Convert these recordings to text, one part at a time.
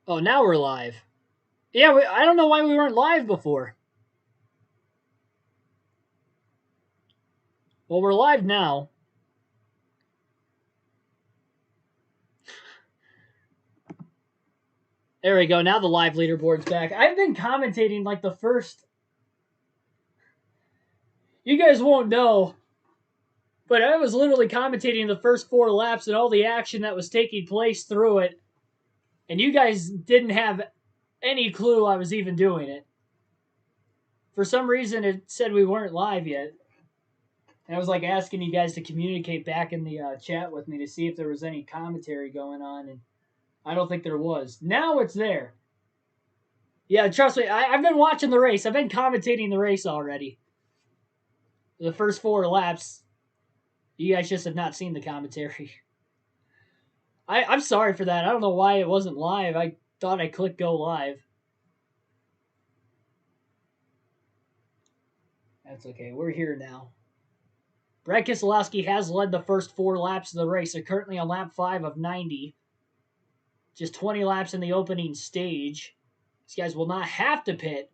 Oh, now we're live. Yeah, I don't know why we weren't live before. Well, we're live now. There we go. Now the live leaderboard's back. I've been commentating like the first. You guys won't know, but I was literally commentating the first 4 laps and all the action that was taking place through it. And you guys didn't have any clue I was even doing it. For some reason, it said we weren't live yet. And I was like asking you guys to communicate back in the chat with me to see if there was any commentary going on. And I don't think there was. Now it's there. Yeah, trust me. I've been watching the race. I've been commentating the race already. The first 4 laps. You guys just have not seen the commentary. I'm sorry for that. I don't know why it wasn't live. I thought I clicked go live. That's okay. We're here now. Brad Keselowski has led the first 4 laps of the race. They're currently on lap 5 of 90. Just 20 laps in the opening stage. These guys will not have to pit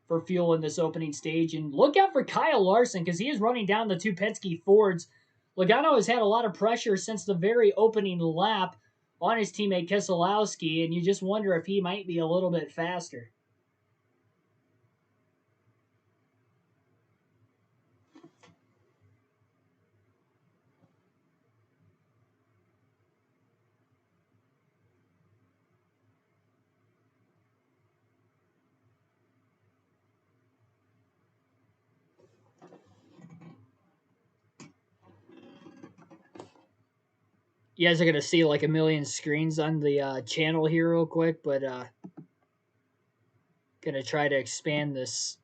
for fuel in this opening stage. And look out for Kyle Larson because he is running down the 2 Penske Fords. Logano has had a lot of pressure since the very opening lap on his teammate Keselowski, and you just wonder if he might be a little bit faster. You guys are going to see like a million screens on the channel here real quick, but going to try to expand this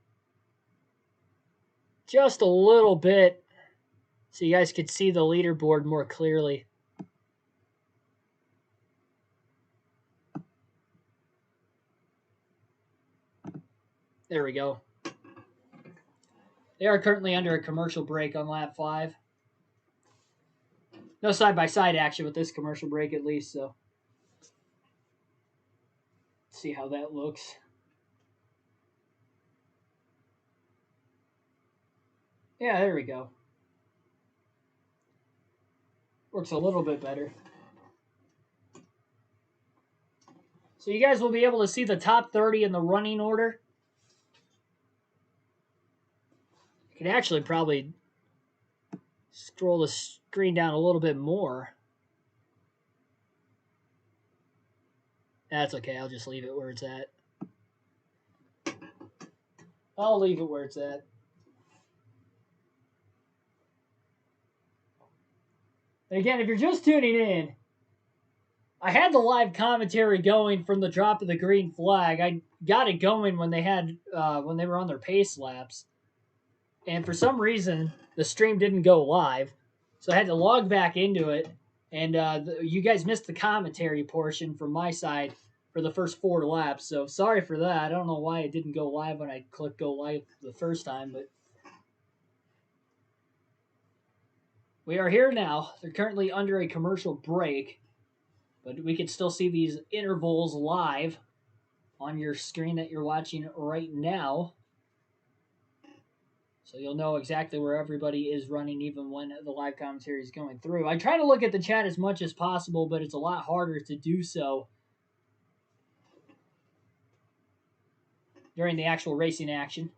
just a little bit so you guys could see the leaderboard more clearly. There we go. They are currently under a commercial break on lap 5. No side-by-side action with this commercial break at least, so let's see how that looks. Yeah, there we go. Works a little bit better. So you guys will be able to see the top 30 in the running order. You can actually probably scroll the screen down a little bit more. That's okay. I'll just leave it where it's at. I'll leave it where it's at. And again, if you're just tuning in, I had the live commentary going from the drop of the green flag. I got it going when they were on their pace laps, and for some reason the stream didn't go live, so I had to log back into it. And you guys missed the commentary portion from my side for the first 4 laps. So sorry for that. I don't know why it didn't go live when I clicked go live the first time, but we are here now. They're currently under a commercial break, but we can still see these intervals live on your screen that you're watching right now. So you'll know exactly where everybody is running even when the live commentary is going through. I try to look at the chat as much as possible, but it's a lot harder to do so during the actual racing action.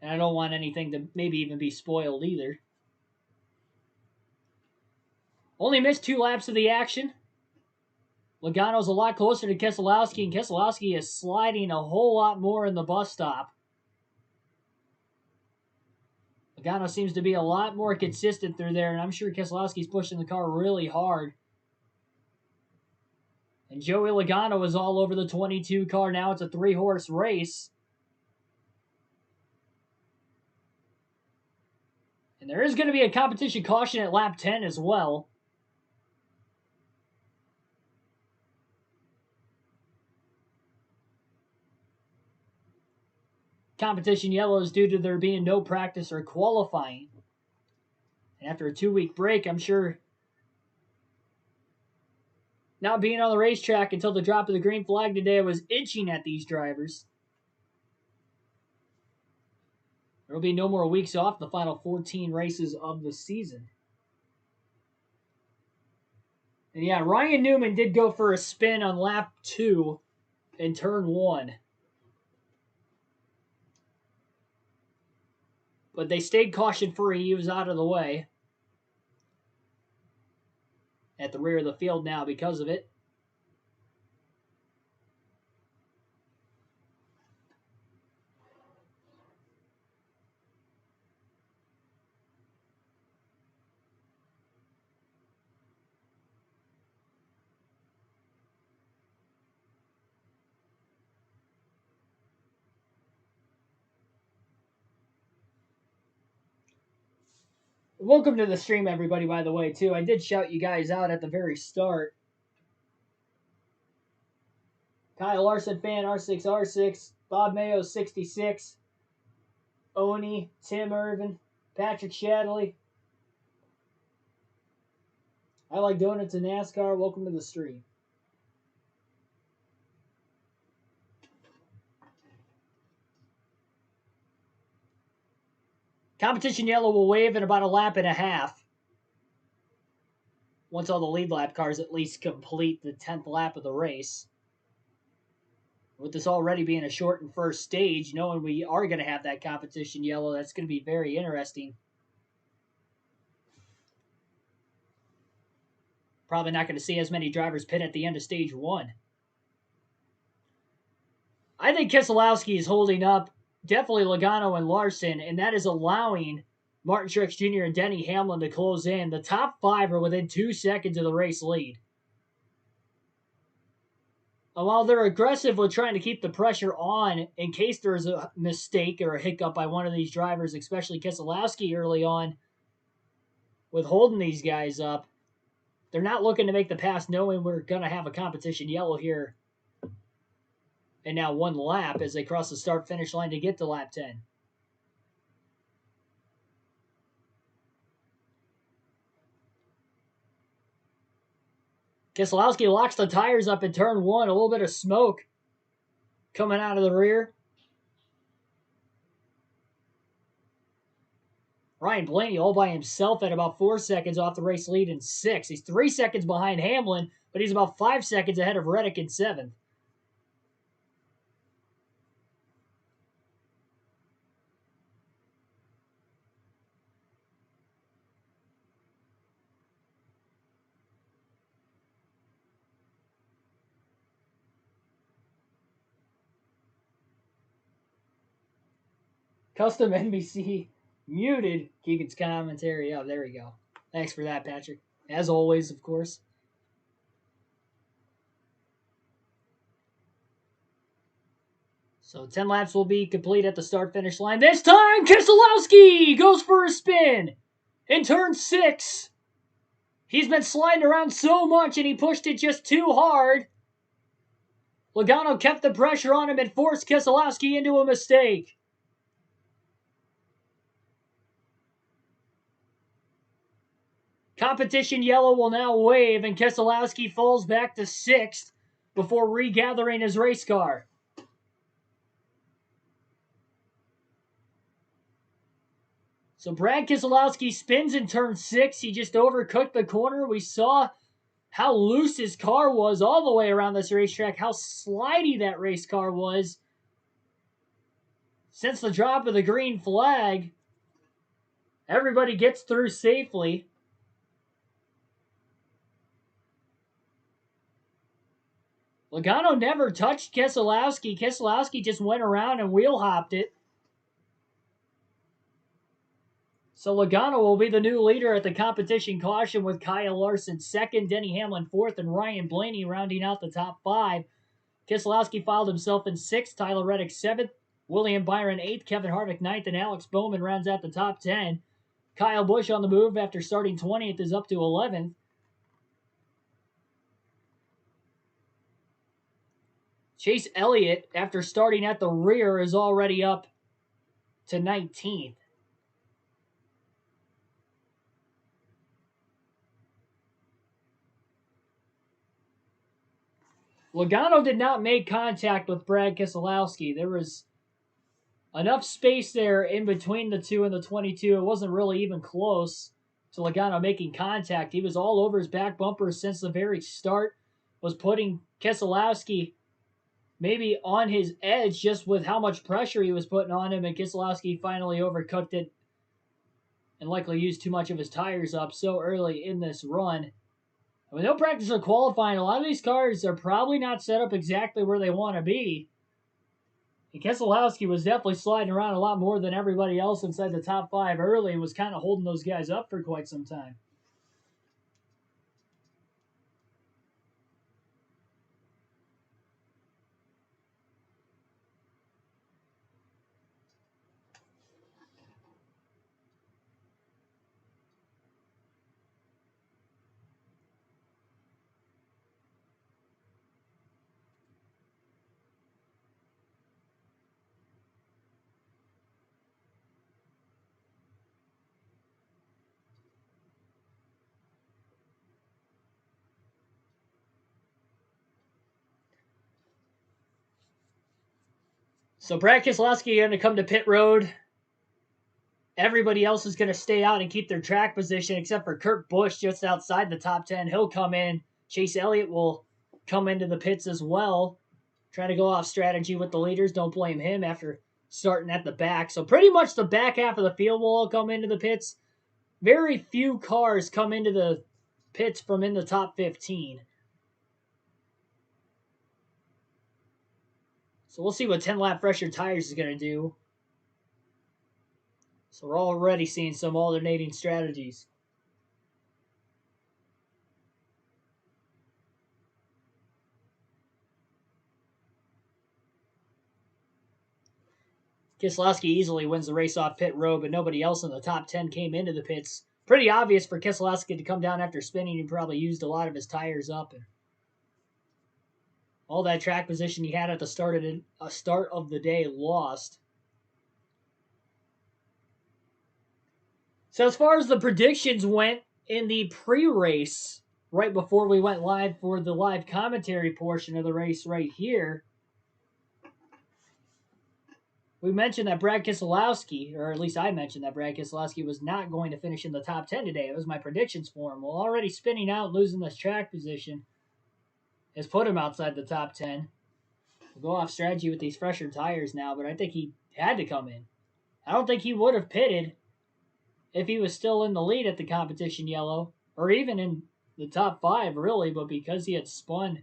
And I don't want anything to maybe even be spoiled either. Only missed 2 laps of the action. Logano's a lot closer to Keselowski, and Keselowski is sliding a whole lot more in the bus stop. Logano seems to be a lot more consistent through there, and I'm sure Keselowski's pushing the car really hard. And Joey Logano is all over the 22 car now. It's a 3-horse race. And there is going to be a competition caution at lap 10 as well. Competition yellow is due to there being no practice or qualifying. And after a 2-week break, I'm sure not being on the racetrack until the drop of the green flag today was itching at these drivers. There will be no more weeks off the final 14 races of the season. And yeah, Ryan Newman did go for a spin on lap 2 in turn 1. But they stayed caution-free. He was out of the way. At the rear of the field now because of it. Welcome to the stream, everybody, by the way, too. I did shout you guys out at the very start. Kyle Larson fan, R6R6, Bob Mayo, 66, Oni, Tim Irvin, Patrick Shadley. I like donuts in NASCAR. Welcome to the stream. Competition yellow will wave in about a lap and a half. Once all the lead lap cars at least complete the 10th lap of the race. With this already being a shortened first stage, knowing we are going to have that competition yellow, that's going to be very interesting. Probably not going to see as many drivers pit at the end of stage 1. I think Keselowski is holding up definitely Logano and Larson, and that is allowing Martin Truex Jr. and Denny Hamlin to close in. The top 5 are within 2 seconds of the race lead. And while they're aggressive with trying to keep the pressure on in case there's a mistake or a hiccup by one of these drivers, especially Keselowski early on, with holding these guys up, they're not looking to make the pass knowing we're going to have a competition yellow here. And now 1 lap as they cross the start-finish line to get to lap 10. Keselowski locks the tires up in turn 1. A little bit of smoke coming out of the rear. Ryan Blaney all by himself at about 4 seconds off the race lead in 6th. He's 3 seconds behind Hamlin, but he's about 5 seconds ahead of Reddick in 7th. Custom NBC muted Keegan's commentary. Oh, there we go. Thanks for that, Patrick. As always, of course. So 10 laps will be complete at the start-finish line. This time, Keselowski goes for a spin in turn 6. He's been sliding around so much, and he pushed it just too hard. Logano kept the pressure on him and forced Keselowski into a mistake. Competition yellow will now wave, and Keselowski falls back to 6th before regathering his race car. So Brad Keselowski spins in turn 6. He just overcooked the corner. We saw how loose his car was all the way around this racetrack, how slidey that race car was. Since the drop of the green flag, everybody gets through safely. Logano never touched Keselowski. Keselowski just went around and wheel hopped it. So Logano will be the new leader at the competition caution with Kyle Larson 2nd, Denny Hamlin 4th, and Ryan Blaney rounding out the top 5. Keselowski filed himself in 6th, Tyler Reddick 7th, William Byron 8th, Kevin Harvick 9th, and Alex Bowman rounds out the top 10. Kyle Busch on the move after starting 20th is up to 11th. Chase Elliott, after starting at the rear, is already up to 19th. Logano did not make contact with Brad Keselowski. There was enough space there in between the two and the 22. It wasn't really even close to Logano making contact. He was all over his back bumper since the very start, was putting Keselowski maybe on his edge just with how much pressure he was putting on him, and Keselowski finally overcooked it and likely used too much of his tires up so early in this run. With no practice or qualifying, a lot of these cars are probably not set up exactly where they want to be. And Keselowski was definitely sliding around a lot more than everybody else inside the top 5 early and was kind of holding those guys up for quite some time. So Brad Keselowski going to come to pit road. Everybody else is going to stay out and keep their track position except for Kurt Busch just outside the top 10. He'll come in. Chase Elliott will come into the pits as well. Trying to go off strategy with the leaders. Don't blame him after starting at the back. So pretty much the back half of the field will all come into the pits. Very few cars come into the pits from in the top 15. So we'll see what 10-lap fresher tires is going to do. So we're already seeing some alternating strategies. Keselowski easily wins the race off pit road, but nobody else in the top 10 came into the pits. Pretty obvious for Keselowski to come down after spinning. He probably used a lot of his tires up. And all that track position he had at the start of the day lost. So as far as the predictions went in the pre-race, right before we went live for the live commentary portion of the race right here, we mentioned that Brad Keselowski, or at least I mentioned that Brad Keselowski was not going to finish in the top 10 today. It was my predictions for him. Well, already spinning out and losing this track position has put him outside the top 10. We'll go off strategy with these fresher tires now, but I think he had to come in. I don't think he would have pitted if he was still in the lead at the competition yellow, or even in the top 5, really, but because he had spun,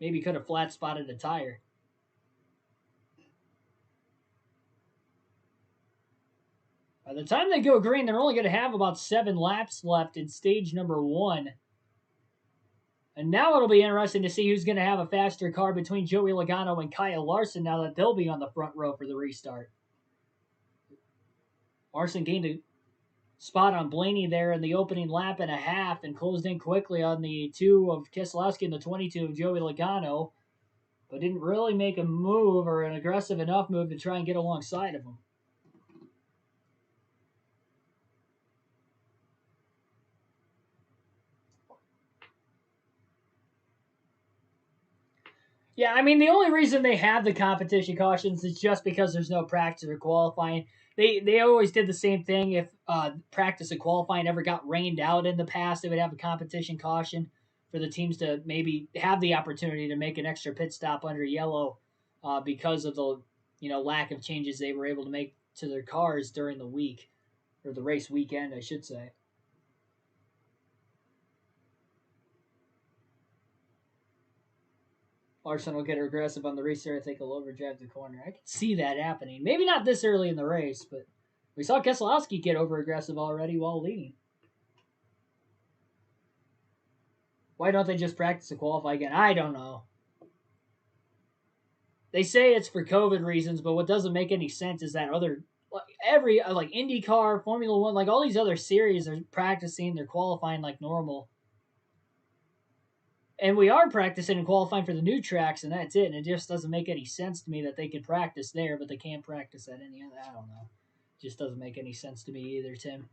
maybe could have flat spotted a tire. By the time they go green, they're only going to have about 7 laps left in stage number 1. And now it'll be interesting to see who's going to have a faster car between Joey Logano and Kyle Larson now that they'll be on the front row for the restart. Larson gained a spot on Blaney there in the opening lap and a half and closed in quickly on the 2 of Keselowski and the 22 of Joey Logano, but didn't really make a move or an aggressive enough move to try and get alongside of him. Yeah, I mean, the only reason they have the competition cautions is just because there's no practice or qualifying. They always did the same thing. If practice and qualifying ever got rained out in the past, they would have a competition caution for the teams to maybe have the opportunity to make an extra pit stop under yellow because of the lack of changes they were able to make to their cars during the week, or the race weekend, I should say. Larson will get aggressive on the restart. I think he'll overdrive the corner. I can see that happening. Maybe not this early in the race, but we saw Keselowski get over aggressive already while leading. Why don't they just practice to qualify again? I don't know. They say it's for COVID reasons, but what doesn't make any sense is that every IndyCar, Formula One, all these other series are practicing, they're qualifying like normal. And we are practicing and qualifying for the new tracks, and that's it. And it just doesn't make any sense to me that they could practice there, but they can't practice at any other. I don't know. It just doesn't make any sense to me either, Tim.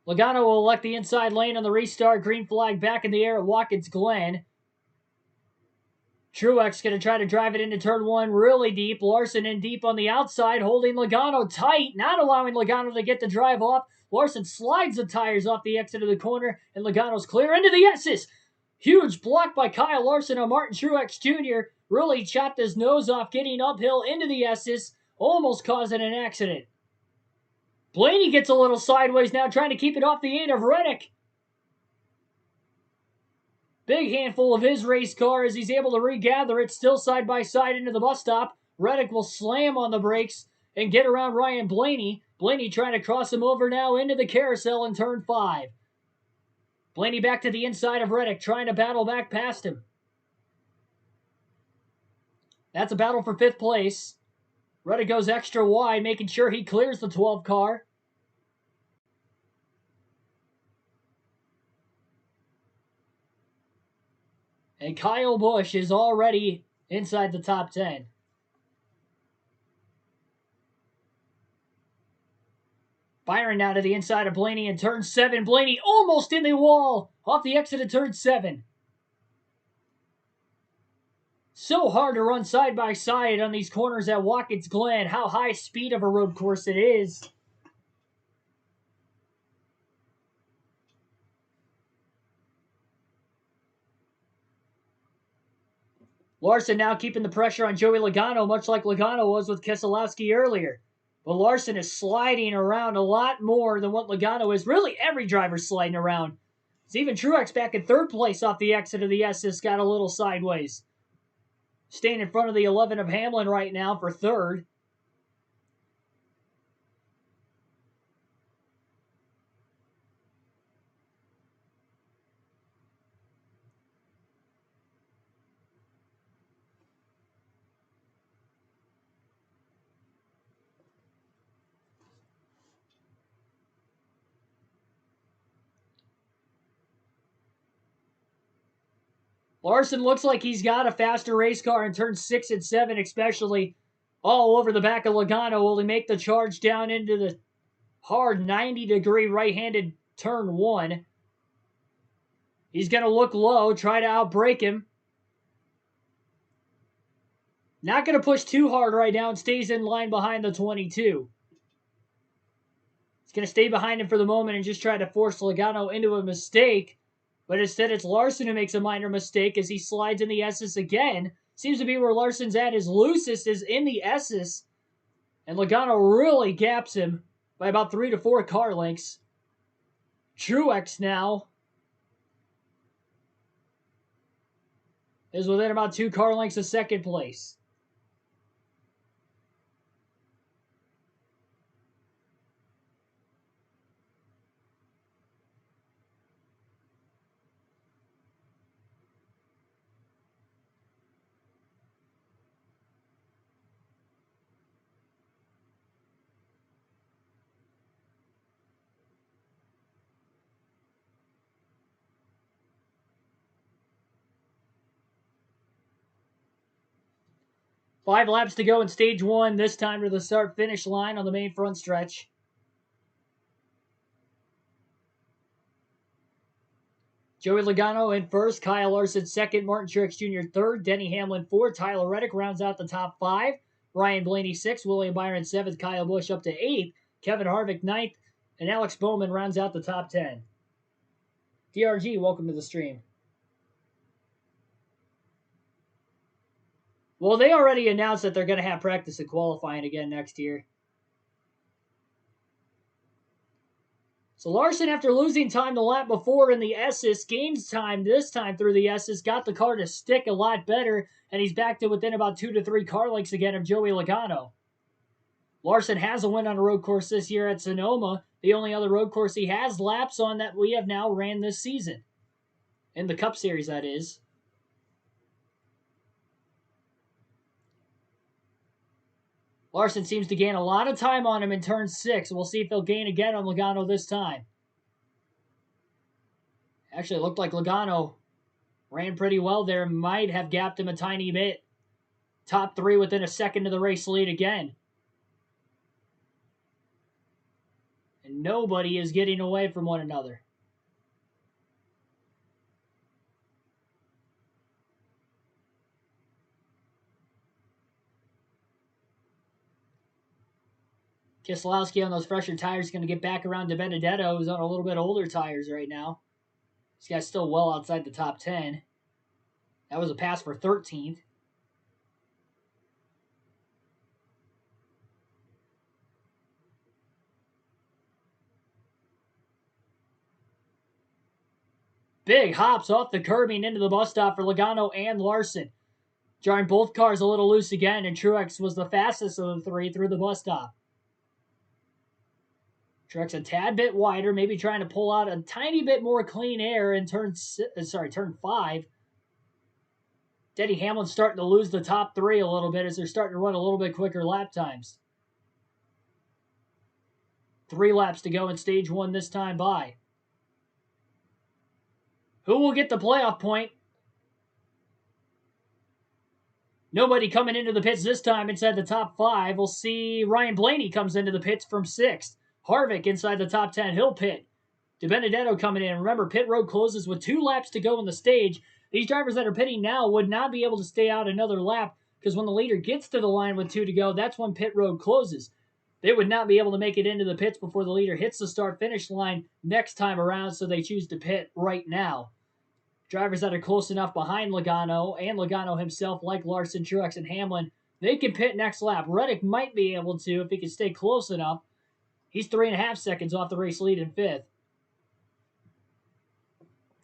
Logano will elect the inside lane on the restart. Green flag back in the air at Watkins Glen. Truex going to try to drive it into turn one really deep. Larson in deep on the outside, holding Logano tight, not allowing Logano to get the drive off. Larson slides the tires off the exit of the corner, and Logano's clear into the S's. Huge block by Kyle Larson on Martin Truex Jr. Really chopped his nose off getting uphill into the S's, almost causing an accident. Blaney gets a little sideways now, trying to keep it off the 8 of Reddick. Big handful of his race car as he's able to regather it, still side by side into the bus stop. Reddick will slam on the brakes and get around Ryan Blaney. Blaney trying to cross him over now into the carousel in turn 5. Blaney back to the inside of Reddick, trying to battle back past him. That's a battle for 5th place. Reddick goes extra wide, making sure he clears the 12 car. And Kyle Busch is already inside the top 10. Byron now to the inside of Blaney in turn 7. Blaney almost in the wall off the exit of turn 7. So hard to run side by side on these corners at Watkins Glen. How high speed of a road course it is. Larson now keeping the pressure on Joey Logano, much like Logano was with Keselowski earlier. But Larson is sliding around a lot more than what Logano is. Really, every driver's sliding around. It's even Truex back in 3rd place off the exit of the SS got a little sideways. Staying in front of the 11 of Hamlin right now for 3rd. Larson looks like he's got a faster race car in turns 6 and 7, especially all over the back of Logano. Will he make the charge down into the hard 90-degree right-handed turn 1? He's going to look low, try to outbrake him. Not going to push too hard right now and stays in line behind the 22. He's going to stay behind him for the moment and just try to force Logano into a mistake. But instead, it's Larson who makes a minor mistake as he slides in the S's again. Seems to be where Larson's at his loosest is in the S's. And Logano really gaps him by about 3 to 4 car lengths. Truex now is within about 2 car lengths of 2nd place. Five laps to go in stage 1, this time to the start-finish line on the main front stretch. Joey Logano in 1st, Kyle Larson 2nd, Martin Truex Jr. 3rd, Denny Hamlin 4th, Tyler Reddick rounds out the top 5, Ryan Blaney 6th, William Byron 7th, Kyle Busch up to 8th, Kevin Harvick 9th, and Alex Bowman rounds out the top 10. DRG, welcome to the stream. Well, they already announced that they're going to have practice and qualifying again next year. So Larson, after losing time the lap before in the S's, gains time this time through the S's, got the car to stick a lot better, and he's back to within about 2 to 3 car lengths again of Joey Logano. Larson has a win on a road course this year at Sonoma, the only other road course he has laps on that we have now ran this season. In the Cup Series, that is. Larson seems to gain a lot of time on him in turn 6. We'll see if he'll gain again on Logano this time. Actually, it looked like Logano ran pretty well there. Might have gapped him a tiny bit. Top 3 within a second of the race lead again. And nobody is getting away from one another. Keselowski on those fresher tires is going to get back around to Benedetto, who's on a little bit older tires right now. This guy's still well outside the top 10. That was a pass for 13th. Big hops off the curbing into the bus stop for Logano and Larson. Jarring both cars a little loose again, and Truex was the fastest of the three through the bus stop. Truex a tad bit wider, maybe trying to pull out a tiny bit more clean air in turn 5. Denny Hamlin's starting to lose the top 3 a little bit as they're starting to run a little bit quicker lap times. 3 laps to go in stage 1 this time by. Who will get the playoff point? Nobody coming into the pits this time inside the top 5. We'll see Ryan Blaney comes into the pits from 6th. Harvick inside the top 10. He'll pit. DiBenedetto coming in. Remember, pit road closes with 2 laps to go in the stage. These drivers that are pitting now would not be able to stay out another lap because when the leader gets to the line with 2 to go, that's when pit road closes. They would not be able to make it into the pits before the leader hits the start-finish line next time around, so they choose to pit right now. Drivers that are close enough behind Logano and Logano himself, like Larson, Truex, and Hamlin, they can pit next lap. Reddick might be able to if he can stay close enough. He's 3.5 seconds off the race lead in 5th.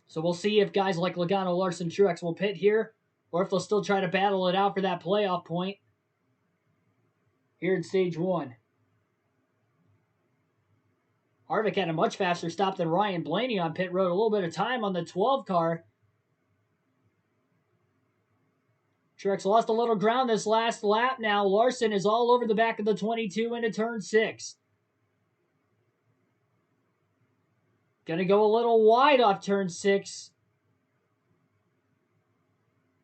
So we'll see if guys like Logano, Larson, Truex will pit here, or if they'll still try to battle it out for that playoff point here in stage 1. Harvick had a much faster stop than Ryan Blaney on pit road. A little bit of time on the 12 car. Truex lost a little ground this last lap now. Larson is all over the back of the 22 into turn 6. Gonna go a little wide off turn 6.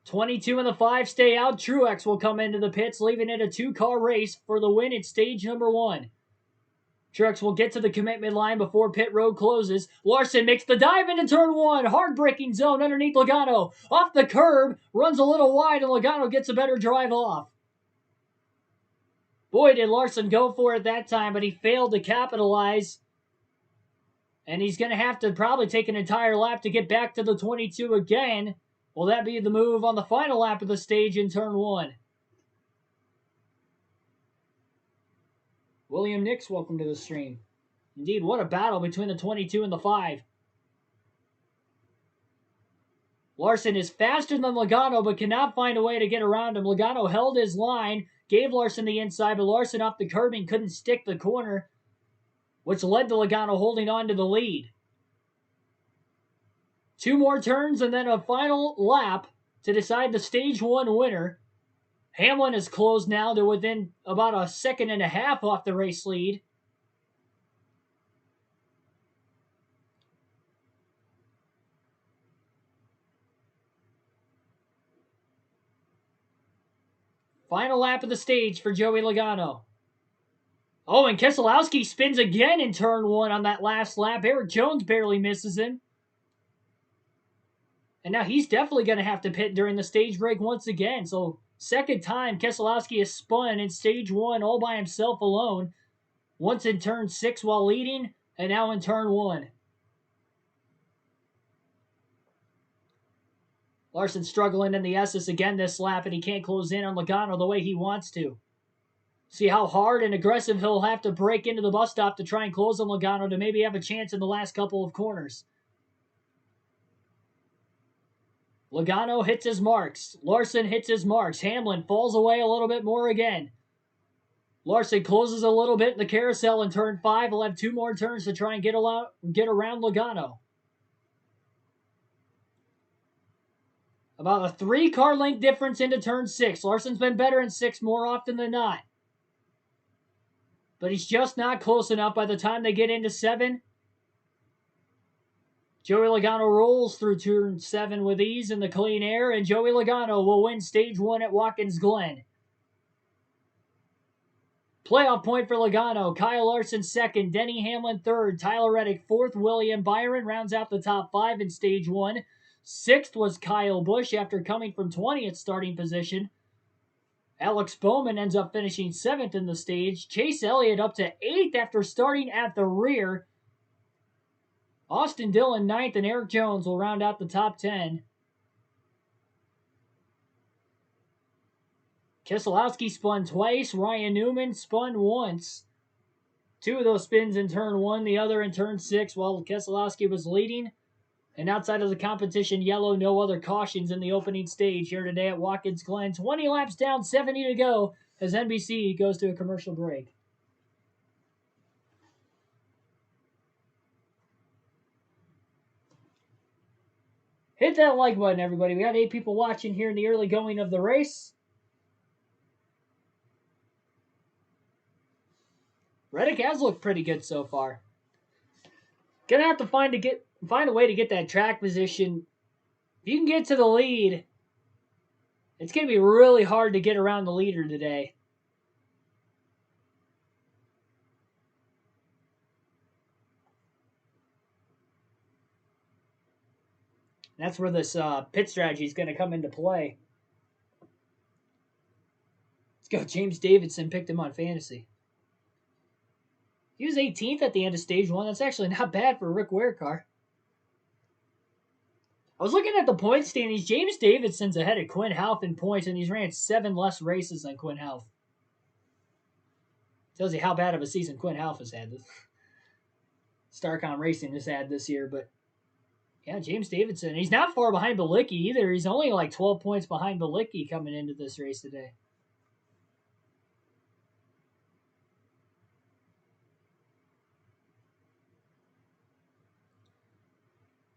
22 and the 5 stay out. Truex will come into the pits, leaving it a 2-car race for the win in stage number 1. Truex will get to the commitment line before pit road closes. Larson makes the dive into turn 1. Hard braking zone underneath Logano. Off the curb, runs a little wide, and Logano gets a better drive off. Boy, did Larson go for it that time, but he failed to capitalize. And he's going to have to probably take an entire lap to get back to the 22 again. Will that be the move on the final lap of the stage in turn 1? William Nix, welcome to the stream. Indeed, what a battle between the 22 and the 5. Larson is faster than Logano, but cannot find a way to get around him. Logano held his line, gave Larson the inside, but Larson off the curbing couldn't stick the corner, which led to Logano holding on to the lead. 2 more turns and then a final lap to decide the stage 1 winner. Hamlin is closed now to within about 1.5 seconds off the race lead. Final lap of the stage for Joey Logano. Oh, and Keselowski spins again in turn 1 on that last lap. Eric Jones barely misses him. And now he's definitely going to have to pit during the stage break once again. So, second time Keselowski has spun in stage 1 all by himself alone. Once in turn 6 while leading, and now in turn 1. Larson struggling in the S's again this lap, and he can't close in on Logano the way he wants to. See how hard and aggressive he'll have to break into the bus stop to try and close on Logano to maybe have a chance in the last couple of corners. Logano hits his marks. Larson hits his marks. Hamlin falls away a little bit more again. Larson closes a little bit in the carousel in turn 5. He'll have 2 more turns to try and get around Logano. About a 3-car length difference into turn 6. Larson's been better in 6 more often than not. But he's just not close enough by the time they get into 7. Joey Logano rolls through turn 7 with ease in the clean air, and Joey Logano will win stage 1 at Watkins Glen. Playoff point for Logano. Kyle Larson second. Denny Hamlin third. Tyler Reddick fourth. William Byron rounds out the top 5 in stage 1. Sixth was Kyle Busch after coming from 20th starting position. Alex Bowman ends up finishing 7th in the stage. Chase Elliott up to 8th after starting at the rear. Austin Dillon 9th, and Eric Jones will round out the top 10. Keselowski spun twice. Ryan Newman spun once. 2 of those spins in turn 1, the other in turn 6, while Keselowski was leading. And outside of the competition yellow, no other cautions in the opening stage here today at Watkins Glen. 20 laps down, 70 to go as NBC goes to a commercial break. Hit that like button, everybody. We got 8 people watching here in the early going of the race. Reddick has looked pretty good so far. Gonna have to find a way to get that track position. If you can get to the lead, it's gonna be really hard to get around the leader today. That's where this pit strategy is going to come into play. Let's go. James Davidson picked him on fantasy. He was 18th at the end of stage 1. That's actually not bad for Rick Ware car. I was looking at the point standings. James Davidson's ahead of Quinn Houff in points, and he's ran 7 less races than Quinn Houff. Tells you how bad of a season Quinn Houff has had. Starcom Racing has had this year, but yeah, James Davidson. He's not far behind Bilicki either. He's only like 12 points behind Bilicki coming into this race today.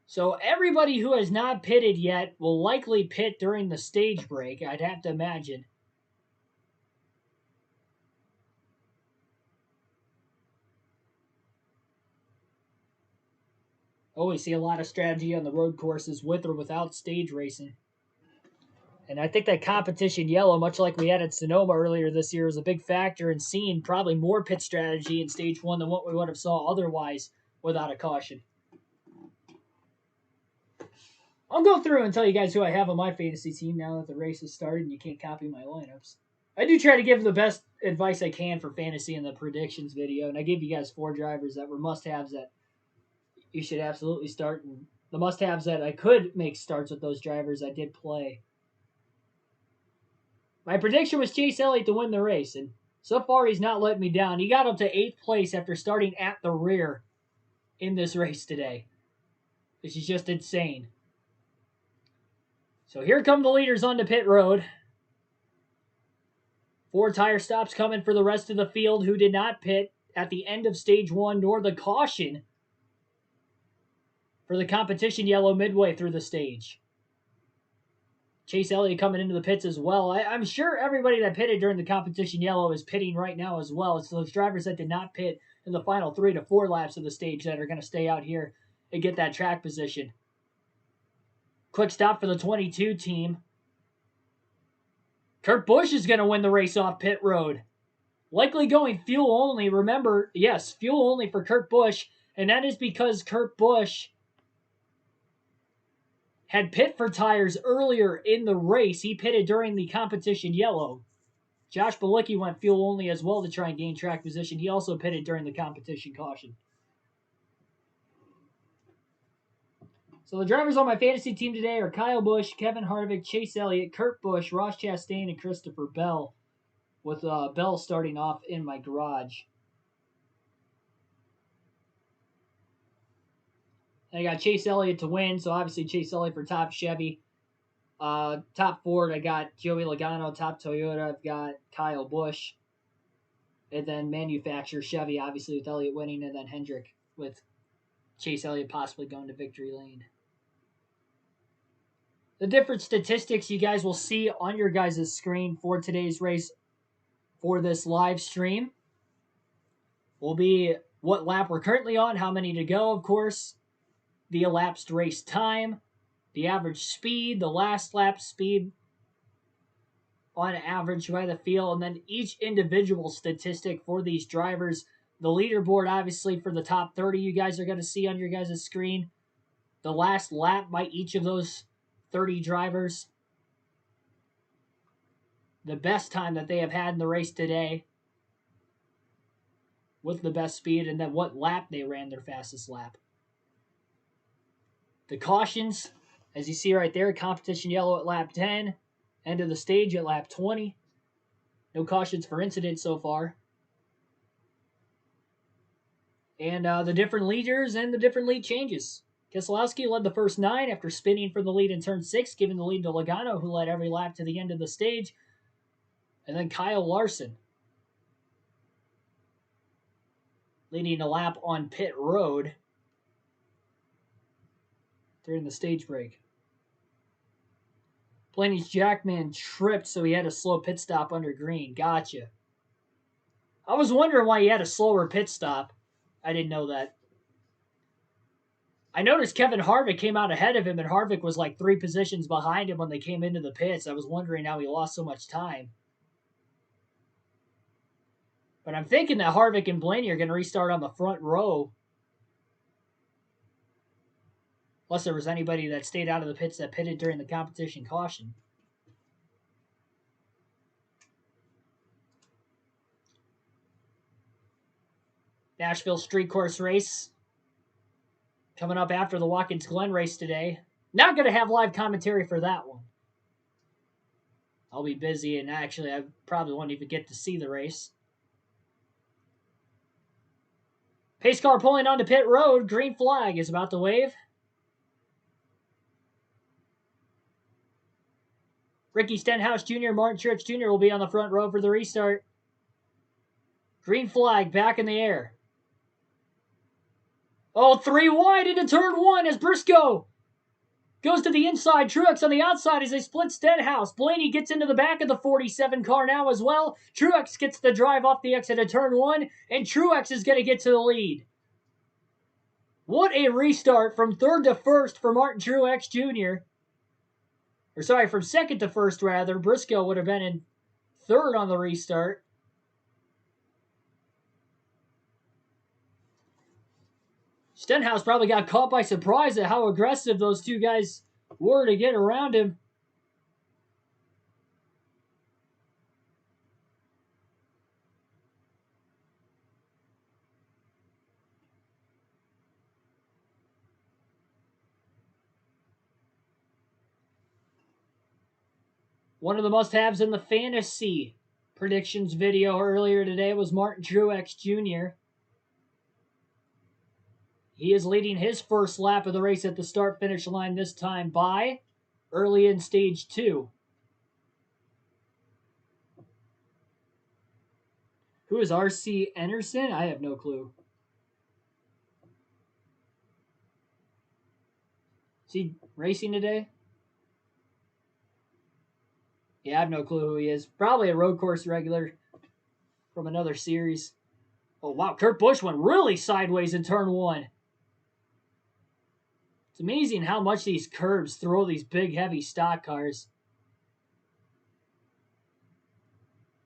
So everybody who has not pitted yet will likely pit during the stage break, I'd have to imagine. Oh, we see a lot of strategy on the road courses with or without stage racing. And I think that competition yellow, much like we had at Sonoma earlier this year, is a big factor in seeing probably more pit strategy in stage 1 than what we would have saw otherwise without a caution. I'll go through and tell you guys who I have on my fantasy team now that the race has started and you can't copy my lineups. I do try to give the best advice I can for fantasy in the predictions video, and I gave you guys 4 drivers that were must-haves that you should absolutely start. And the must-haves that I could make starts with those drivers, I did play. My prediction was Chase Elliott to win the race, and so far he's not letting me down. He got up to 8th place after starting at the rear in this race today, which is just insane. So here come the leaders onto pit road. 4 tire stops coming for the rest of the field who did not pit at the end of stage 1, nor the caution for the competition yellow midway through the stage. Chase Elliott coming into the pits as well. I'm sure everybody that pitted during the competition yellow is pitting right now as well. It's those drivers that did not pit in the final 3 to 4 laps of the stage that are going to stay out here and get that track position. Quick stop for the 22 team. Kurt Busch is going to win the race off pit road. Likely going fuel only. Remember, yes, fuel only for Kurt Busch. And that is because Kurt Busch had pit for tires earlier in the race. He pitted during the competition yellow. Josh Bilicki went fuel only as well to try and gain track position. He also pitted during the competition caution. So the drivers on my fantasy team today are Kyle Busch, Kevin Harvick, Chase Elliott, Kurt Busch, Ross Chastain, and Christopher Bell, with Bell starting off in my garage. And I got Chase Elliott to win, so obviously Chase Elliott for top Chevy. Top Ford, I got Joey Logano. Top Toyota, I've got Kyle Busch. And then manufacturer Chevy, obviously with Elliott winning, and then Hendrick with Chase Elliott possibly going to victory lane. The different statistics you guys will see on your guys' screen for today's race for this live stream will be what lap we're currently on, how many to go, of course, the elapsed race time, the average speed, the last lap speed, on average by the field, and then each individual statistic for these drivers. The leaderboard, obviously, for the top 30 you guys are going to see on your guys' screen. The last lap by each of those 30 drivers. The best time that they have had in the race today with the best speed, and then what lap they ran their fastest lap. The cautions, as you see right there, competition yellow at lap 10, end of the stage at lap 20. No cautions for incident so far. And the different leaders and the different lead changes. Keselowski led the first 9 after spinning for the lead in turn 6, giving the lead to Logano, who led every lap to the end of the stage. And then Kyle Larson leading a lap on pit road during the stage break. Blaney's Jackman tripped, so he had a slow pit stop under green. Gotcha. I was wondering why he had a slower pit stop. I didn't know that. I noticed Kevin Harvick came out ahead of him, and Harvick was like 3 positions behind him when they came into the pits. I was wondering how he lost so much time. But I'm thinking that Harvick and Blaney are going to restart on the front row. Unless there was anybody that stayed out of the pits that pitted during the competition caution. Nashville Street Course race. Coming up after the Watkins Glen race today. Not going to have live commentary for that one. I'll be busy, and actually I probably won't even get to see the race. Pace car pulling onto pit road. Green flag is about to wave. Ricky Stenhouse Jr., Martin Truex Jr. will be on the front row for the restart. Green flag back in the air. Oh, 3 wide into turn 1 as Briscoe goes to the inside. Truex on the outside as they split Stenhouse. Blaney gets into the back of the 47 car now as well. Truex gets the drive off the exit of turn 1, and Truex is going to get to the lead. What a restart from 3rd to 1st for Martin Truex Jr. Or sorry, from 2nd to 1st rather. Briscoe would have been in 3rd on the restart. Stenhouse probably got caught by surprise at how aggressive those 2 guys were to get around him. One of the must-haves in the fantasy predictions video earlier today was Martin Truex Jr. He is leading his first lap of the race at the start-finish line this time by early in stage 2. Who is R.C. Anderson? I have no clue. Is he racing today? Yeah, I have no clue who he is. Probably a road course regular from another series. Oh, wow. Kurt Busch went really sideways in turn 1. It's amazing how much these curbs throw these big, heavy stock cars.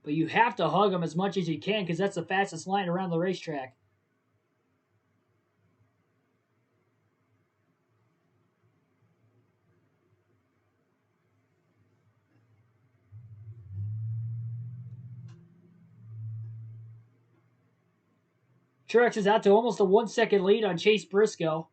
But you have to hug them as much as you can because that's the fastest line around the racetrack. Truex is out to almost a 1-second lead on Chase Briscoe.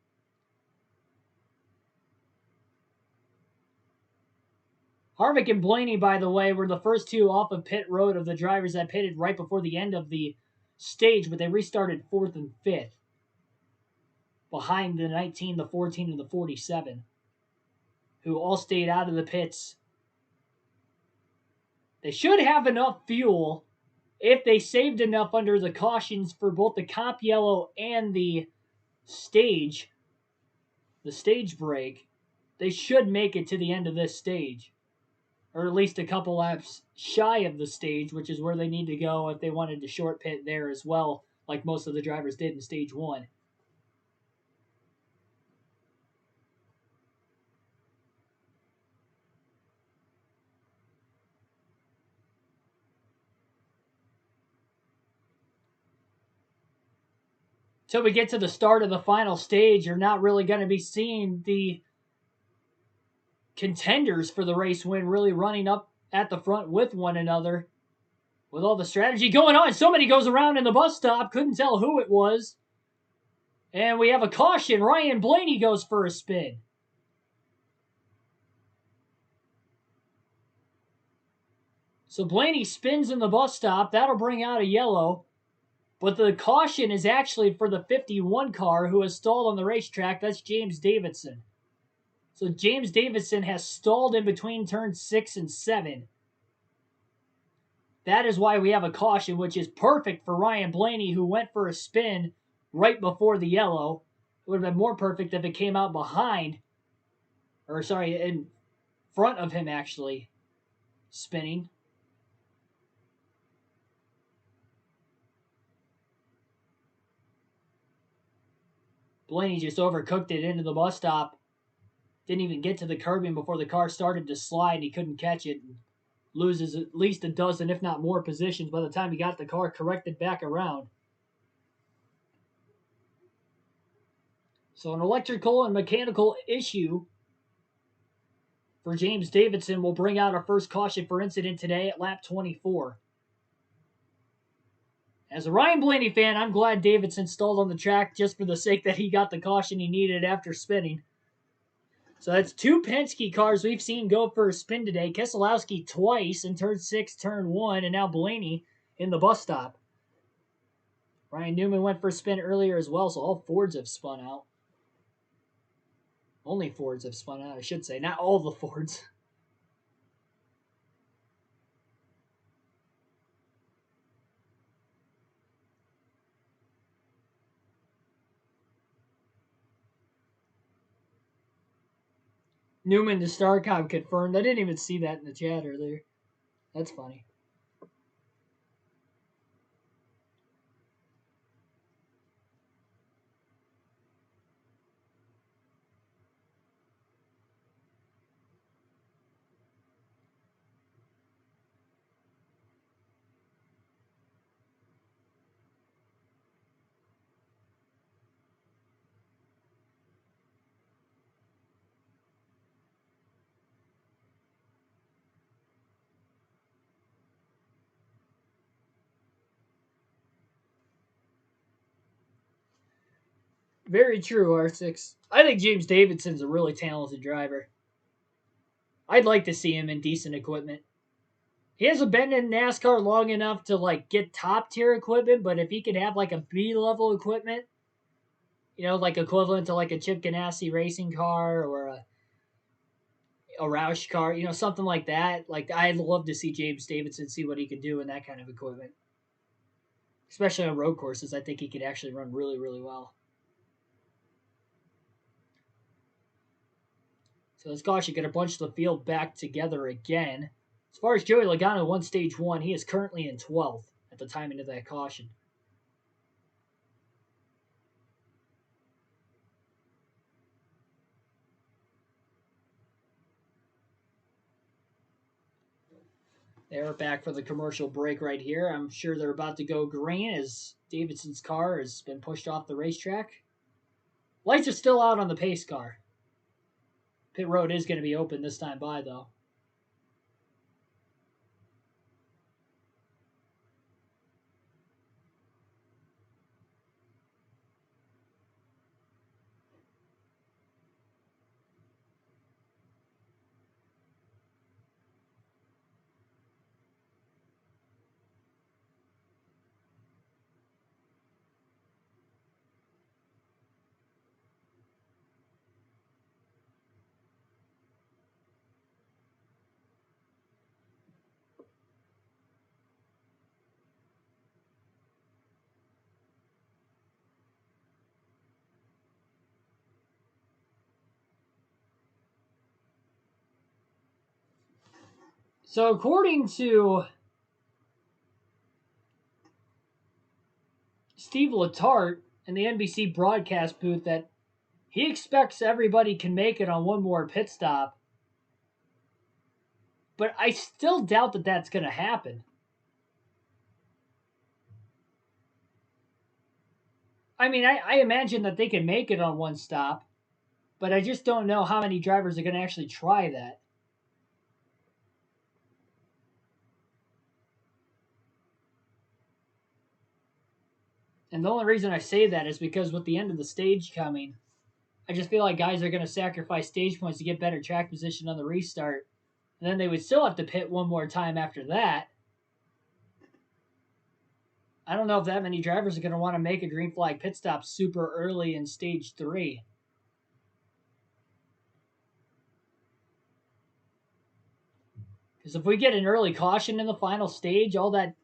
Harvick and Blaney, by the way, were the first 2 off of pit road of the drivers that pitted right before the end of the stage, but they restarted 4th and 5th. Behind the 19, the 14, and the 47, who all stayed out of the pits. They should have enough fuel if they saved enough under the cautions for both the comp yellow and the stage break. They should make it to the end of this stage. Or at least a couple laps shy of the stage, which is where they need to go if they wanted to short pit there as well, like most of the drivers did in stage 1. till we get to the start of the final stage, you're not really going to be seeing the contenders for the race win really running up at the front with one another. With all the strategy going on, somebody goes around in the bus stop. Couldn't tell who it was. And we have a caution. Ryan Blaney goes for a spin. So Blaney spins in the bus stop. That'll bring out a yellow. But the caution is actually for the 51 car who has stalled on the racetrack. That's James Davidson. So James Davidson has stalled in between turns 6 and 7. That is why we have a caution, which is perfect for Ryan Blaney, who went for a spin right before the yellow. It would have been more perfect if it came out behind, or sorry, in front of him actually spinning. Blaney just overcooked it into the bus stop. Didn't even get to the curbing before the car started to slide. He couldn't catch it. And loses at least a dozen, if not more, positions by the time he got the car corrected back around. So an electrical and mechanical issue for James Davidson will bring out our first caution for incident today at lap 24. As a Ryan Blaney fan, I'm glad Davidson stalled on the track just for the sake that he got the caution he needed after spinning. So that's 2 Penske cars we've seen go for a spin today. Keselowski twice in turn 6, turn 1, and now Blaney in the bus stop. Ryan Newman went for a spin earlier as well, so all Fords have spun out. Only Fords have spun out, I should say. Not all the Fords. Newman to Starcom confirmed. I didn't even see that in the chat earlier. That's funny. Very true, R6. I think James Davidson's a really talented driver. I'd like to see him in decent equipment. He hasn't been in NASCAR long enough to like get top tier equipment, but if he could have like a B level equipment, you know, like equivalent to like a Chip Ganassi racing car or a Roush car, you know, something like that. Like I'd love to see James Davidson see what he can do in that kind of equipment. Especially on road courses, I think he could actually run really, really well. So this caution going to bunch the field back together again. As far as Joey Logano won stage 1, he is currently in 12th at the timing of that caution. They're back for the commercial break right here. I'm sure they're about to go green as Davidson's car has been pushed off the racetrack. Lights are still out on the pace car. Pit road is going to be open this time by, though. So according to Steve Letarte in the NBC broadcast booth that he expects everybody can make it on one more pit stop. But I still doubt that that's going to happen. I mean, I imagine that they can make it on one stop, but I just don't know how many drivers are going to actually try that. And the only reason I say that is because with the end of the stage coming, I just feel like guys are going to sacrifice stage points to get better track position on the restart. And then they would still have to pit one more time after that. I don't know if that many drivers are going to want to make a green flag pit stop super early in stage 3. Because if we get an early caution in the final stage, all that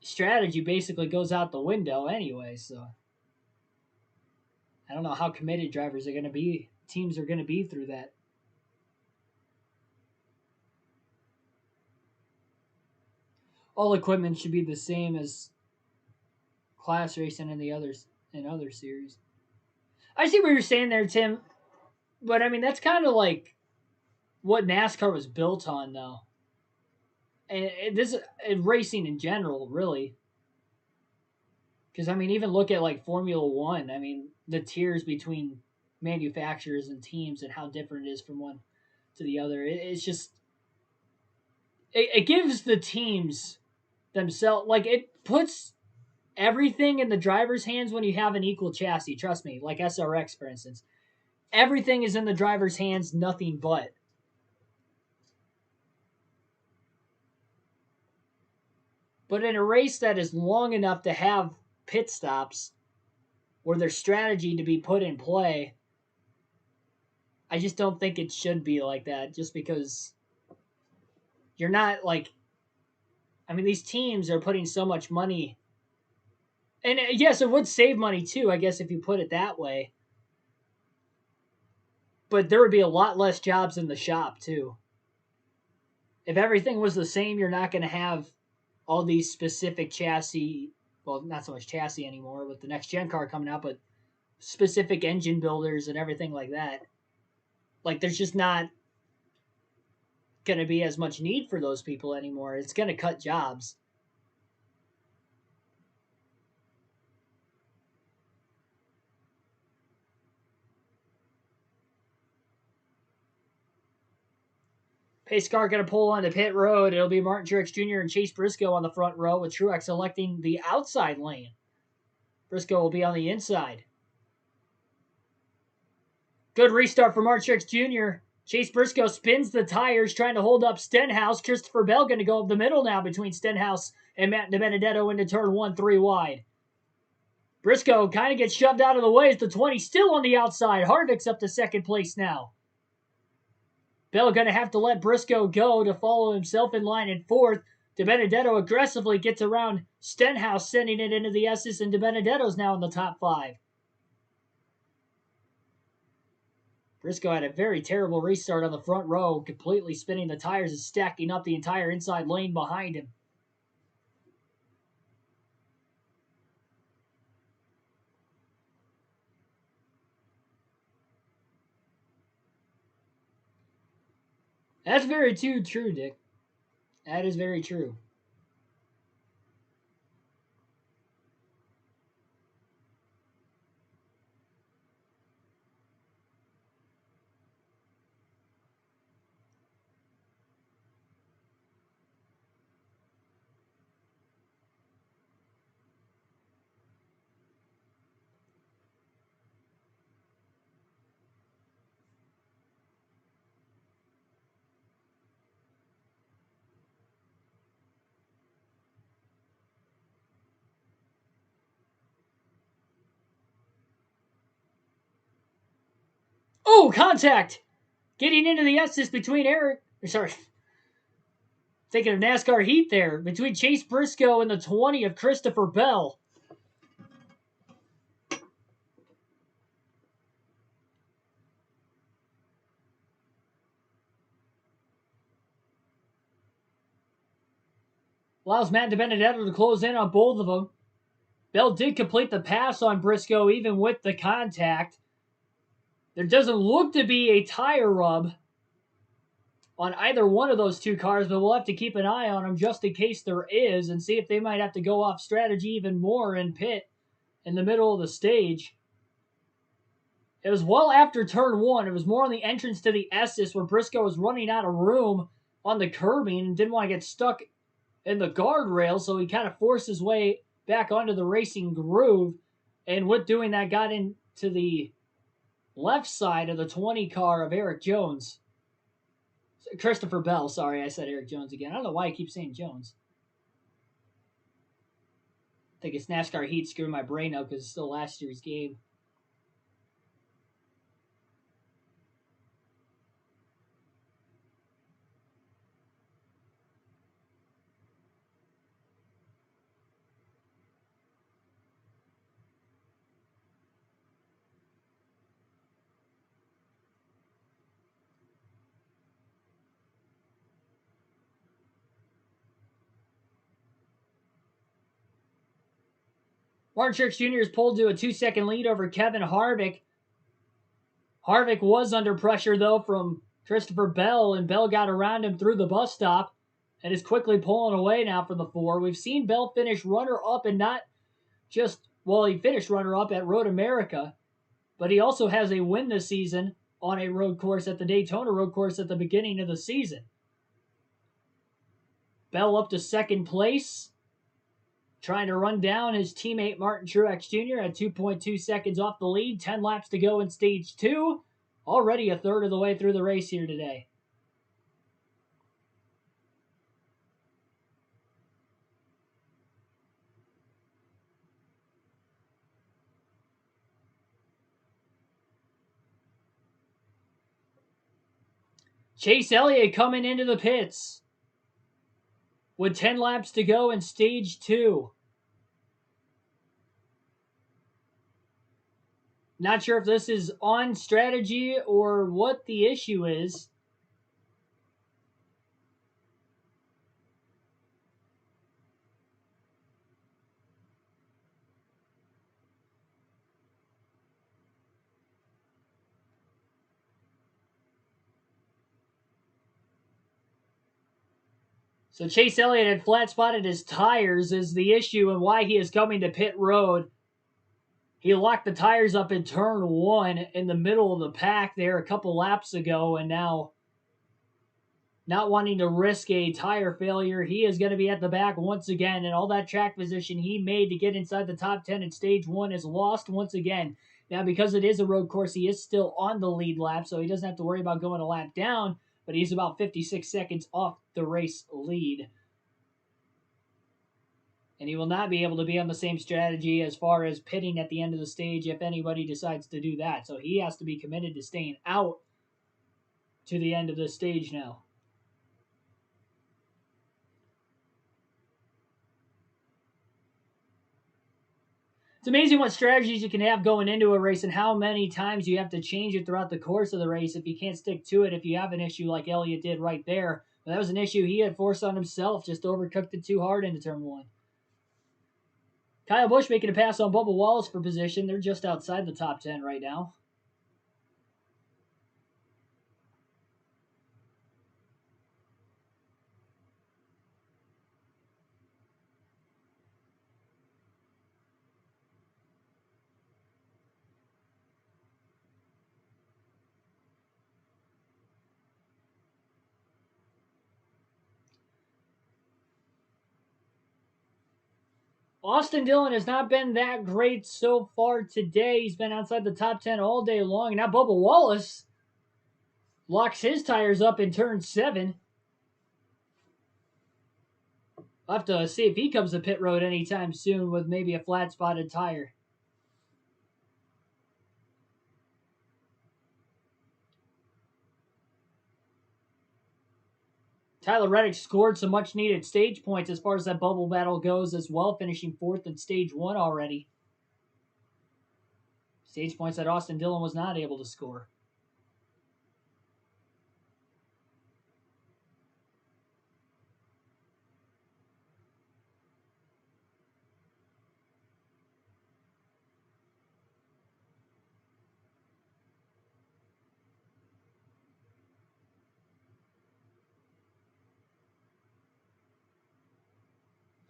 strategy basically goes out the window anyway. So I don't know how committed drivers are going to be, teams are going to be through that. All equipment should be the same as class racing and the others in other series. I see what you're saying there, Tim, but I mean that's kind of like what NASCAR was built on, though, and this and racing in general, really. Because I mean, even look at like Formula One. I mean, the tiers between manufacturers and teams and how different it is from one to the other. It's just it gives the teams themselves like it puts everything in the driver's hands when you have an equal chassis. Trust me, like SRX for instance, everything is in the driver's hands, nothing but. But in a race that is long enough to have pit stops or their strategy to be put in play, I just don't think it should be like that just because you're not like, I mean, these teams are putting so much money. And yes, it would save money too, I guess, if you put it that way. But there would be a lot less jobs in the shop too. If everything was the same, you're not going to have all these specific chassis. Well, not so much chassis anymore with the next gen car coming out, but specific engine builders and everything like that. Like, there's just not going to be as much need for those people anymore. It's going to cut jobs. Pace car going to pull onto pit road. It'll be Martin Truex Jr. and Chase Briscoe on the front row, with Truex electing the outside lane. Briscoe will be on the inside. Good restart for Martin Truex Jr. Chase Briscoe spins the tires, trying to hold up Stenhouse. Christopher Bell going to go up the middle now between Stenhouse and Matt DiBenedetto into turn 1, 3 wide. Briscoe kind of gets shoved out of the way as the 20 still on the outside. Harvick's up to second place now. Bell going to have to let Briscoe go to follow himself in line in fourth. DiBenedetto aggressively gets around Stenhouse, sending it into the S's, and DiBenedetto's now in the top 5. Briscoe had a very terrible restart on the front row, completely spinning the tires and stacking up the entire inside lane behind him. That's very true, Dick. That is very true. Oh, contact! Getting into the S's between Eric. Sorry. Thinking of NASCAR heat there. Between Chase Briscoe and the 20 of Christopher Bell. Allows Matt DiBenedetto to close in on both of them. Bell did complete the pass on Briscoe even with the contact. There doesn't look to be a tire rub on either one of those two cars, but we'll have to keep an eye on them just in case there is and see if they might have to go off strategy even more in pit in the middle of the stage. It was well after turn one. It was more on the entrance to the Estes where Briscoe was running out of room on the curbing and didn't want to get stuck in the guardrail, so he kind of forced his way back onto the racing groove, and with doing that got into the left side of the 20 car of Eric Jones. Christopher Bell, sorry, I said Eric Jones again. I don't know why I keep saying Jones. I think it's NASCAR heat screwing my brain out because it's still last year's game. Martin Truex Jr. is pulled to a 2-second lead over Kevin Harvick. Harvick was under pressure, though, from Christopher Bell, and Bell got around him through the bus stop and is quickly pulling away now from the 4. We've seen Bell finish runner-up, and not just, well, he finished runner-up at Road America, but he also has a win this season on a road course at the Daytona road course at the beginning of the season. Bell up to second place, trying to run down his teammate Martin Truex Jr. at 2.2 seconds off the lead. 10 laps to go in stage 2. Already a third of the way through the race here today. Chase Elliott coming into the pits with 10 laps to go in stage 2. Not sure if this is on strategy or what the issue is. So Chase Elliott had flat spotted his tires is the issue and why he is coming to pit road. He locked the tires up in turn 1 in the middle of the pack there a couple laps ago, and now not wanting to risk a tire failure, he is going to be at the back once again, and all that track position he made to get inside the top 10 in stage 1 is lost once again. Now, because it is a road course, he is still on the lead lap, so he doesn't have to worry about going a lap down, but he's about 56 seconds off the race lead. And he will not be able to be on the same strategy as far as pitting at the end of the stage if anybody decides to do that. So he has to be committed to staying out to the end of the stage now. It's amazing what strategies you can have going into a race and how many times you have to change it throughout the course of the race if you can't stick to it, if you have an issue like Elliott did right there. But that was an issue he had forced on himself, just overcooked it too hard into turn 1. Kyle Busch making a pass on Bubba Wallace for position. They're just outside the top 10 right now. Austin Dillon has not been that great so far today. He's been outside the top 10 all day long. And now Bubba Wallace locks his tires up in turn 7. I'll have to see if he comes to pit road anytime soon with maybe a flat spotted tire. Tyler Reddick scored some much needed stage points as far as that bubble battle goes as well, finishing 4th in stage 1 already. Stage points that Austin Dillon was not able to score.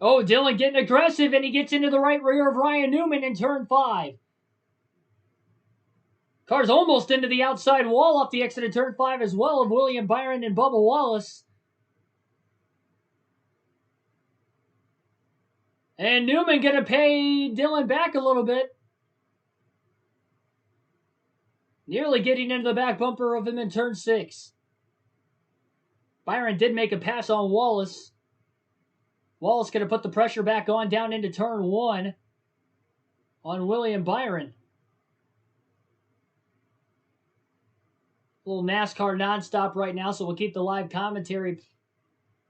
Oh, Dillon getting aggressive, and he gets into the right rear of Ryan Newman in turn 5. Car's almost into the outside wall off the exit of turn 5 as well of William Byron and Bubba Wallace. And Newman going to pay Dillon back a little bit. Nearly getting into the back bumper of him in turn 6. Byron did make a pass on Wallace. Wallace going to put the pressure back on down into turn 1 on William Byron. A little NASCAR nonstop right now, so we'll keep the live commentary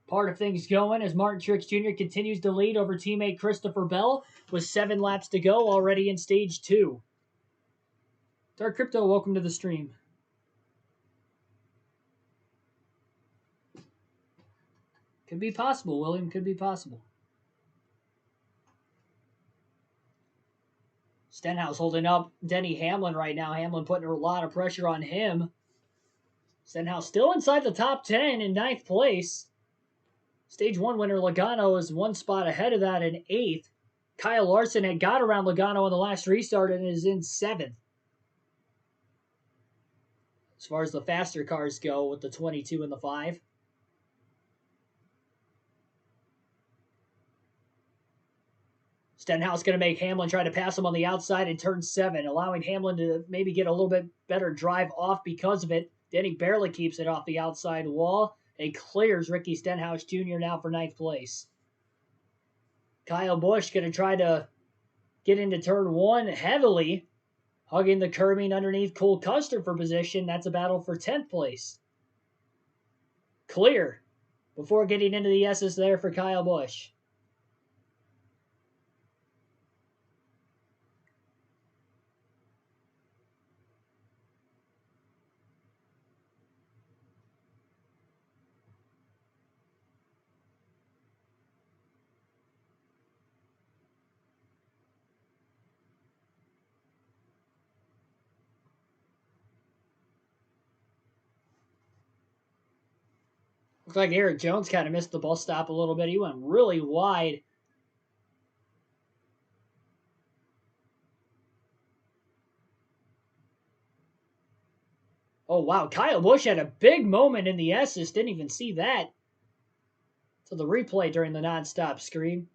part of things going as Martin Truex Jr. continues to lead over teammate Christopher Bell with 7 laps to go already in stage 2. Dark Crypto, welcome to the stream. Could be possible, William. Could be possible. Stenhouse holding up Denny Hamlin right now. Hamlin putting a lot of pressure on him. Stenhouse still inside the top 10 in 9th place. Stage 1 winner Logano is 1 spot ahead of that in 8th. Kyle Larson had got around Logano on the last restart and is in 7th. As far as the faster cars go with the 22 and the 5. Stenhouse going to make Hamlin try to pass him on the outside in turn 7, allowing Hamlin to maybe get a little bit better drive off because of it. Denny barely keeps it off the outside wall and clears Ricky Stenhouse Jr. now for 9th place. Kyle Busch going to try to get into turn 1 heavily, hugging the curbing underneath Cole Custer for position. That's a battle for 10th place. Clear before getting into the S's there for Kyle Busch. Looks like Eric Jones kind of missed the bus stop a little bit. He went really wide. Oh, wow. Kyle Busch had a big moment in the S's. Didn't even see that. So the replay during the nonstop screen.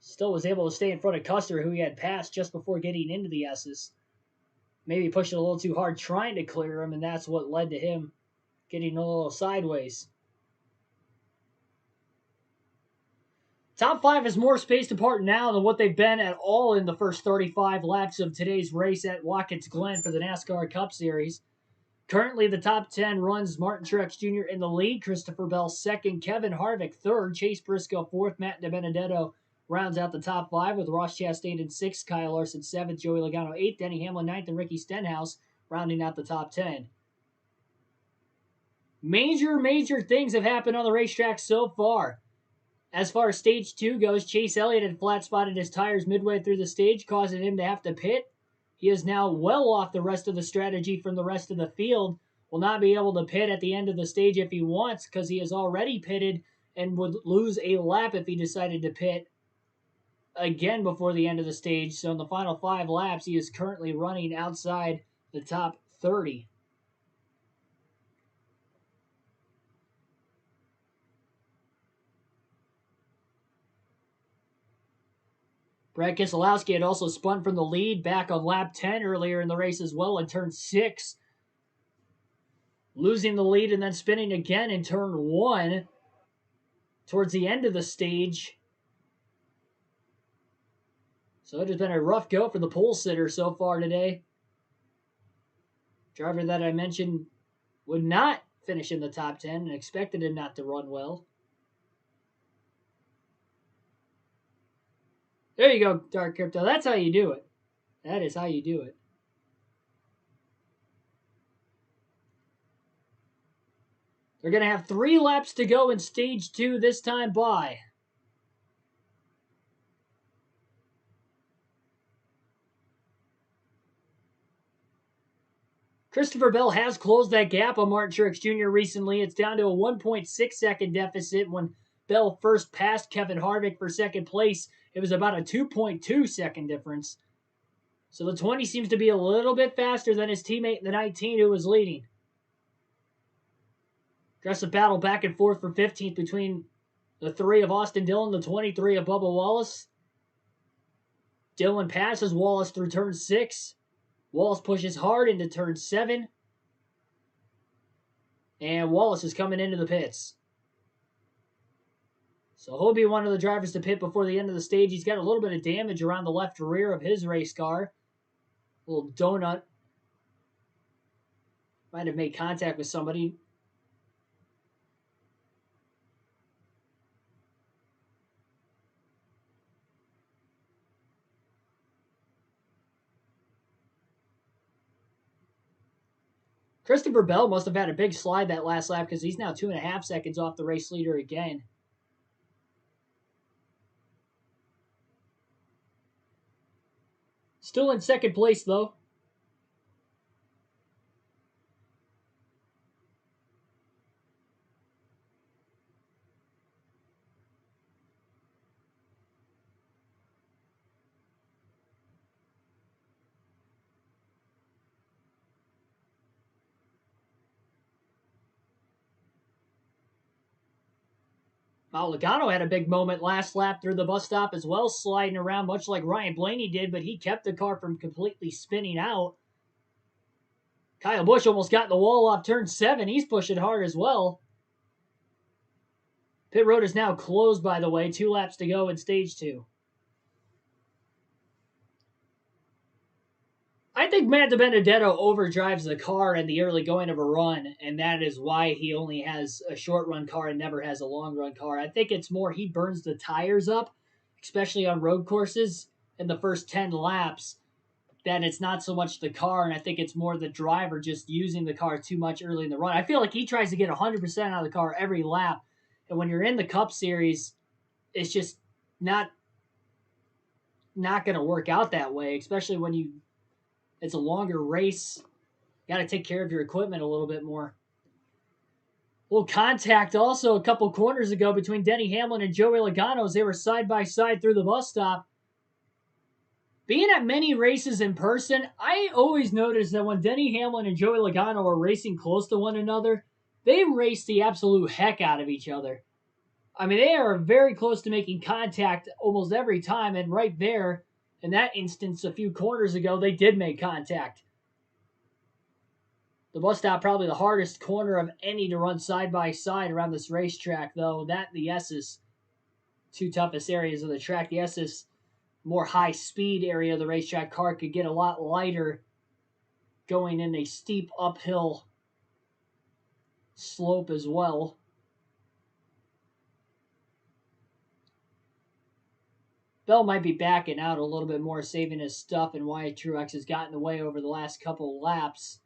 Still was able to stay in front of Custer, who he had passed just before getting into the S's. Maybe pushed it a little too hard trying to clear him, and that's what led to him getting a little sideways. Top 5 is more spaced apart now than what they've been at all in the first 35 laps of today's race at Watkins Glen for the NASCAR Cup Series. Currently, the top 10 runs Martin Truex Jr. in the lead, Christopher Bell 2nd, Kevin Harvick 3rd, Chase Briscoe 4th, Matt DiBenedetto rounds out the top 5 with Ross Chastain in 6th, Kyle Larson 7th, Joey Logano 8th, Denny Hamlin 9th, and Ricky Stenhouse rounding out the top 10. Major things have happened on the racetrack so far. As far as stage 2 goes, Chase Elliott had flat spotted his tires midway through the stage, causing him to have to pit. He is now well off the rest of the strategy from the rest of the field. Will not be able to pit at the end of the stage if he wants because he has already pitted and would lose a lap if he decided to pit again before the end of the stage. So in the final 5 laps, he is currently running outside the top 30. Brad Keselowski had also spun from the lead back on lap 10 earlier in the race as well in turn 6. Losing the lead and then spinning again in turn 1 towards the end of the stage. So it has been a rough go for the pole sitter so far today. Driver that I mentioned would not finish in the top 10 and expected him not to run well. There you go, Dark Crypto. That's how you do it. That is how you do it. They're going to have 3 laps to go in stage 2 this time by. Christopher Bell has closed that gap on Martin Truex Jr. recently. It's down to a 1.6 second deficit when Bell first passed Kevin Harvick for second place, it was about a 2.2 second difference. So the 20 seems to be a little bit faster than his teammate in the 19 who was leading. Aggressive battle back and forth for 15th between the 3 of Austin Dillon, the 23 of Bubba Wallace. Dillon passes Wallace through turn 6. Wallace pushes hard into turn 7. And Wallace is coming into the pits. So he'll be one of the drivers to pit before the end of the stage. He's got a little bit of damage around the left rear of his race car. A little donut. Might have made contact with somebody. Christopher Bell must have had a big slide that last lap because he's now 2.5 seconds off the race leader again. Still in second place, though. Logano had a big moment last lap through the bus stop as well, sliding around much like Ryan Blaney did, but he kept the car from completely spinning out. Kyle Busch almost got the wall off turn 7. He's pushing hard as well. Pit road is now closed, by the way. 2 laps to go in stage 2. I think Matt DiBenedetto overdrives the car in the early going of a run, and that is why he only has a short run car and never has a long run car. I think it's more he burns the tires up, especially on road courses, in the first 10 laps, that it's not so much the car, and I think it's more the driver just using the car too much early in the run. I feel like he tries to get 100% out of the car every lap, and when you're in the Cup Series, it's just not going to work out that way, especially when it's a longer race. You got to take care of your equipment a little bit more. A little contact also a couple corners ago between Denny Hamlin and Joey Logano as they were side by side through the bus stop. Being at many races in person, I always noticed that when Denny Hamlin and Joey Logano are racing close to one another, they race the absolute heck out of each other. I mean, they are very close to making contact almost every time, and right there, in that instance, a few corners ago, they did make contact. The bus stop, probably the hardest corner of any to run side by side around this racetrack, though. That and the S's, 2 toughest areas of the track. The S's, more high speed area of the racetrack. Car could get a lot lighter going in a steep uphill slope as well. Bell might be backing out a little bit more, saving his stuff, and Wyatt Truex has gotten away over the last couple of laps.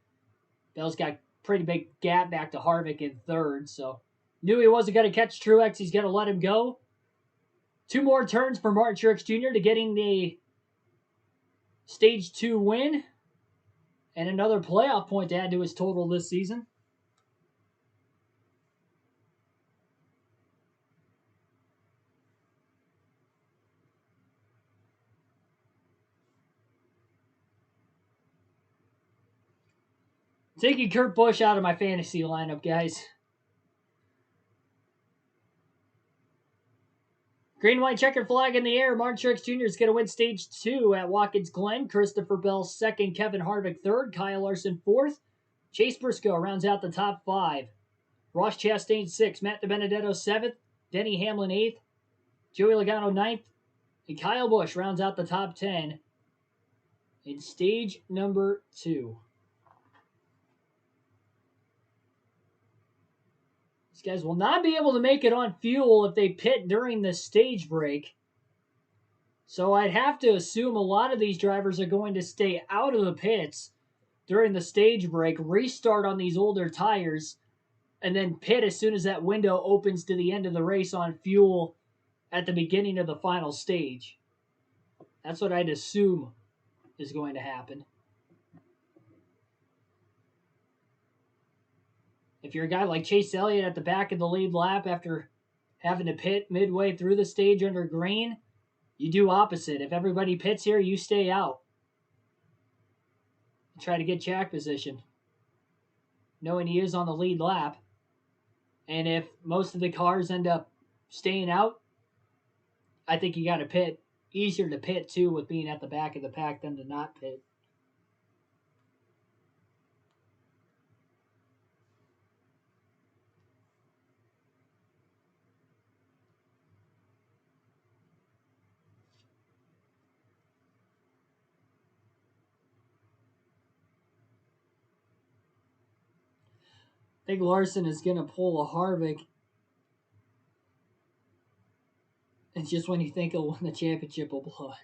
Bell's got a pretty big gap back to Harvick in third, so knew he wasn't going to catch Truex. He's going to let him go. 2 more turns for Martin Truex Jr. to getting the Stage 2 win, and another playoff point to add to his total this season. Taking Kurt Busch out of my fantasy lineup, guys. Green, white, checkered flag in the air. Martin Truex Jr. is going to win Stage 2 at Watkins Glen. Christopher Bell second. Kevin Harvick third. Kyle Larson fourth. Chase Briscoe rounds out the top 5. Ross Chastain 6th. Matt DiBenedetto 7th. Denny Hamlin 8th. Joey Logano 9th. And Kyle Busch rounds out the top 10 in Stage number 2. These guys will not be able to make it on fuel if they pit during the stage break. So I'd have to assume a lot of these drivers are going to stay out of the pits during the stage break, restart on these older tires, and then pit as soon as that window opens to the end of the race on fuel at the beginning of the final stage. That's what I'd assume is going to happen. If you're a guy like Chase Elliott at the back of the lead lap after having to pit midway through the stage under green, you do opposite. If everybody pits here, you stay out. Try to get track position, knowing he is on the lead lap. And if most of the cars end up staying out, I think you got to pit. Easier to pit, too, with being at the back of the pack than to not pit. I think Larson is going to pull a Harvick. It's just when you think he'll win the championship, will blow it.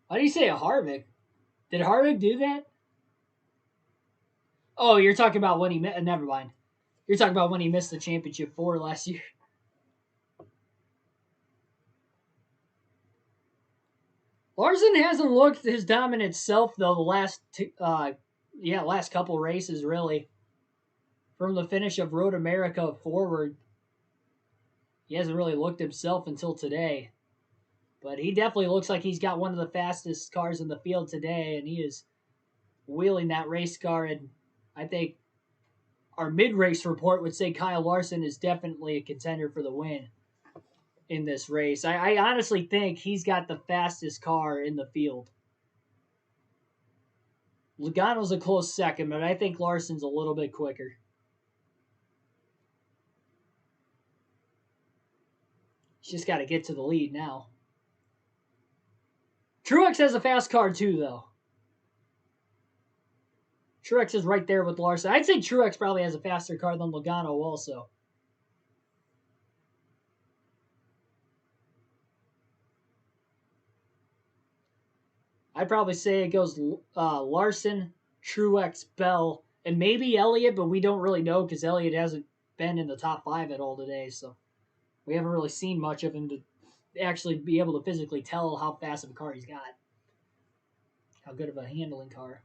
Why do you say a Harvick? Did Harvick do that? Oh, you're talking about when he never mind. You're talking about when he missed the championship 4 last year. Larson hasn't looked his dominant self though the last couple races really. From the finish of Road America forward, he hasn't really looked himself until today. But he definitely looks like he's got one of the fastest cars in the field today, and he is wheeling that race car. And I think our mid-race report would say Kyle Larson is definitely a contender for the win in this race. I honestly think he's got the fastest car in the field. Logano's a close second, but I think Larson's a little bit quicker. He's just got to get to the lead now. Truex has a fast car too, though. Truex is right there with Larson. I'd say Truex probably has a faster car than Logano also. I'd probably say it goes Larson, Truex, Bell, and maybe Elliott, but we don't really know because Elliott hasn't been in the top 5 at all today, so we haven't really seen much of him to actually be able to physically tell how fast of a car he's got. How good of a handling car.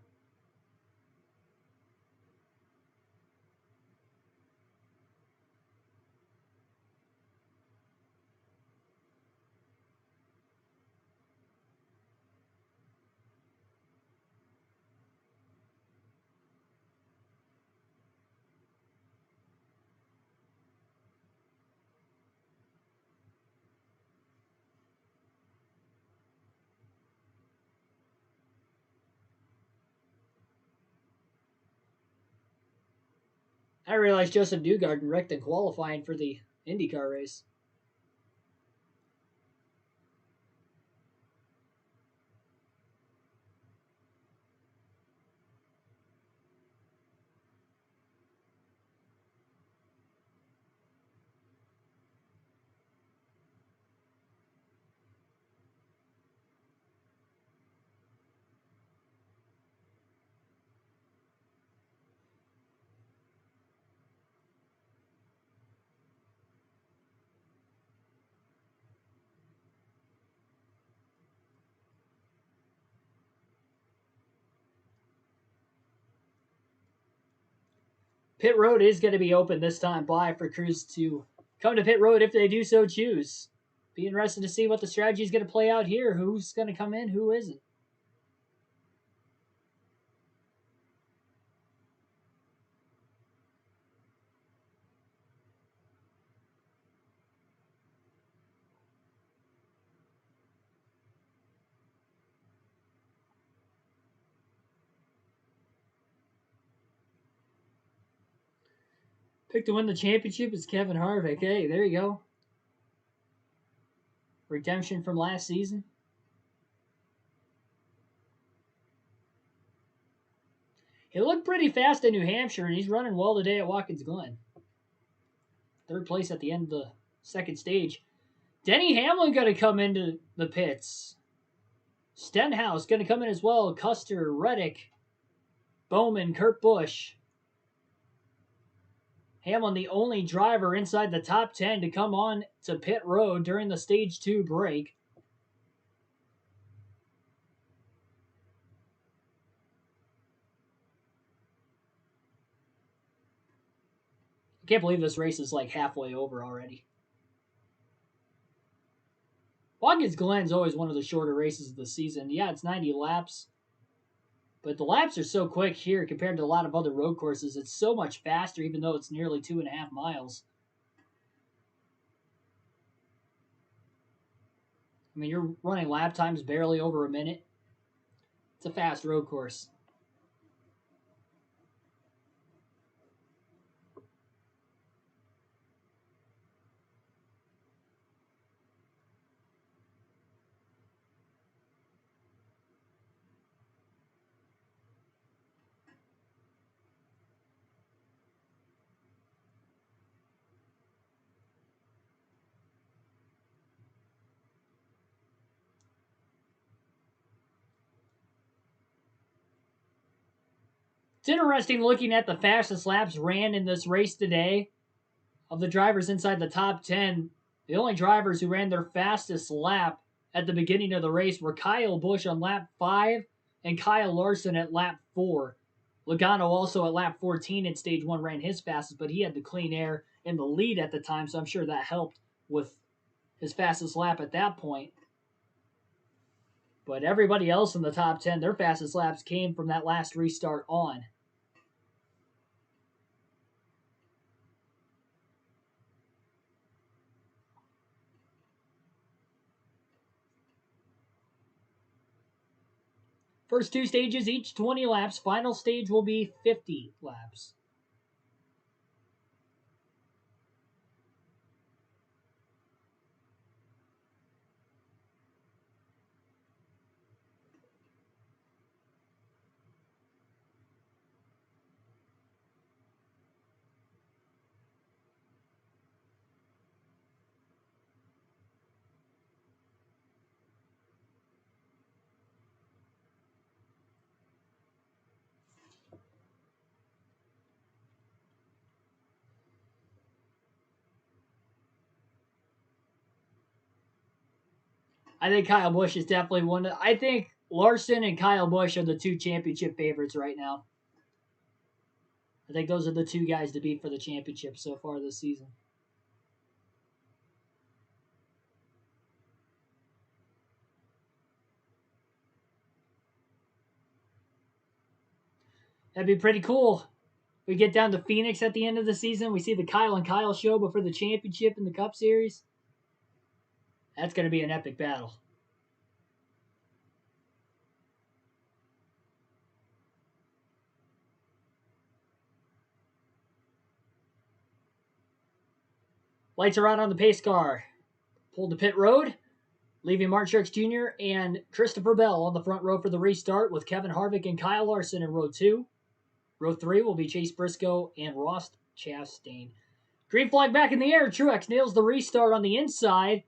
I realized Justin Newgarden wrecked in qualifying for the IndyCar race. Pit road is going to be open this time by for crews to come to pit road if they do so choose. Be interested to see what the strategy is going to play out here. Who's going to come in, who isn't. Pick to win the championship is Kevin Harvick. Hey, there you go. Redemption from last season. He looked pretty fast in New Hampshire, and he's running well today at Watkins Glen. 3rd place at the end of the 2nd stage. Denny Hamlin going to come into the pits. Stenhouse going to come in as well. Custer, Reddick, Bowman, Kurt Busch. Hamlin, the only driver inside the top 10 to come on to pit road during the stage 2 break. Can't believe this race is like halfway over already. Watkins Glen's always one of the shorter races of the season. Yeah, it's 90 laps. But the laps are so quick here compared to a lot of other road courses. It's so much faster, even though it's nearly 2.5 miles. I mean, you're running lap times barely over a minute. It's a fast road course. It's interesting looking at the fastest laps ran in this race today. Of the drivers inside the top 10, the only drivers who ran their fastest lap at the beginning of the race were Kyle Busch on lap 5 and Kyle Larson at lap 4. Logano also at lap 14 in stage 1 ran his fastest, but he had the clean air in the lead at the time, so I'm sure that helped with his fastest lap at that point. But everybody else in the top 10, their fastest laps came from that last restart on. First two stages, each 20 laps. Final stage will be 50 laps. I think Kyle Busch is definitely one. I think Larson and Kyle Busch are the two championship favorites right now. I think those are the two guys to beat for the championship so far this season. That'd be pretty cool. We get down to Phoenix at the end of the season. We see the Kyle and Kyle show before the championship in the Cup Series. That's going to be an epic battle. Lights are out on the pace car. Pulled to pit road, leaving Martin Truex Jr. and Christopher Bell on the front row for the restart with Kevin Harvick and Kyle Larson in row 2. Row 3 will be Chase Briscoe and Ross Chastain. Green flag back in the air. Truex nails the restart on the inside.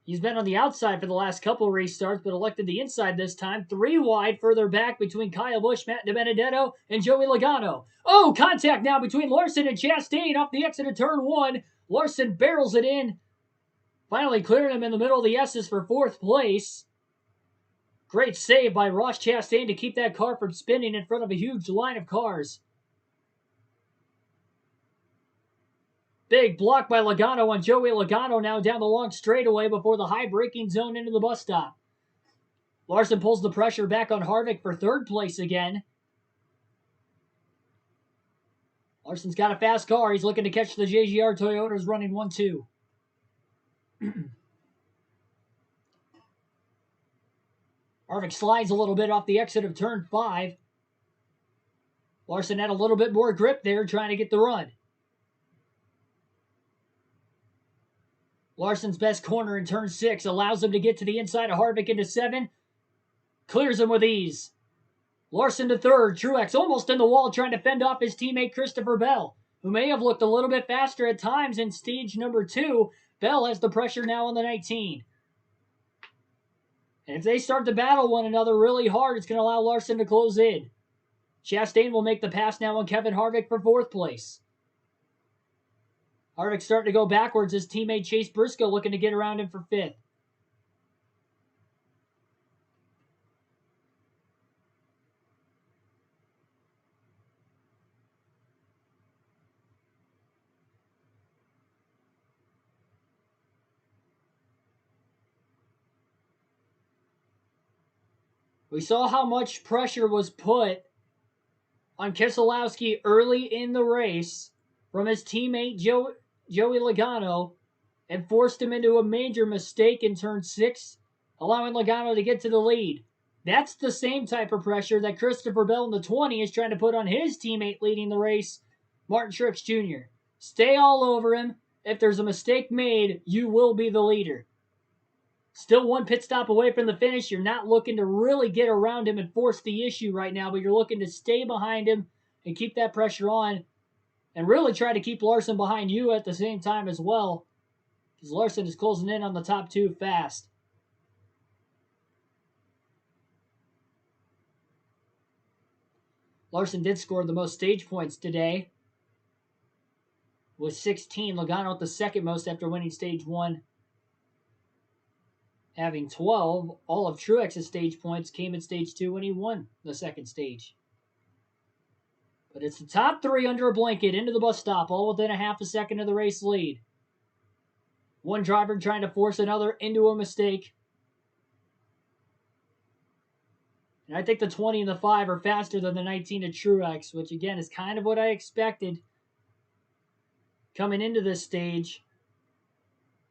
He's been on the outside for the last couple of restarts, but elected the inside this time. 3 wide further back between Kyle Busch, Matt DiBenedetto, and Joey Logano. Oh, contact now between Larson and Chastain off the exit of turn 1. Larson barrels it in. Finally clearing him in the middle of the S's for 4th place. Great save by Ross Chastain to keep that car from spinning in front of a huge line of cars. Big block by Logano on Joey Logano now down the long straightaway before the high braking zone into the bus stop. Larson pulls the pressure back on Harvick for 3rd place again. Larson's got a fast car. He's looking to catch the JGR Toyotas running 1-2. Harvick slides a little bit off the exit of turn 5. Larson had a little bit more grip there trying to get the run. Larson's best corner in turn 6 allows him to get to the inside of Harvick into 7. Clears him with ease. Larson to 3rd. Truex almost in the wall trying to fend off his teammate Christopher Bell, who may have looked a little bit faster at times in stage number 2. Bell has the pressure now on the 19. And if they start to battle one another really hard, it's going to allow Larson to close in. Chastain will make the pass now on Kevin Harvick for 4th place. Harvick starting to go backwards. His teammate Chase Briscoe looking to get around him for 5th. We saw how much pressure was put on Keselowski early in the race from his teammate Joey Logano and forced him into a major mistake in turn 6, allowing Logano to get to the lead. That's the same type of pressure that Christopher Bell in the 20 is trying to put on his teammate leading the race, Martin Truex Jr. Stay all over him. If there's a mistake made, you will be the leader. Still one pit stop away from the finish. You're not looking to really get around him and force the issue right now, but you're looking to stay behind him and keep that pressure on and really try to keep Larson behind you at the same time as well, because Larson is closing in on the top 2 fast. Larson did score the most stage points today with 16. Logano at the second most after winning stage 1, having 12. All of Truex's stage points came in stage 2 when he won the second stage. But it's the top 3 under a blanket into the bus stop, all within a half a second of the race lead. One driver trying to force another into a mistake. And I think the 20 and the 5 are faster than the 19 of Truex, which again is kind of what I expected coming into this stage.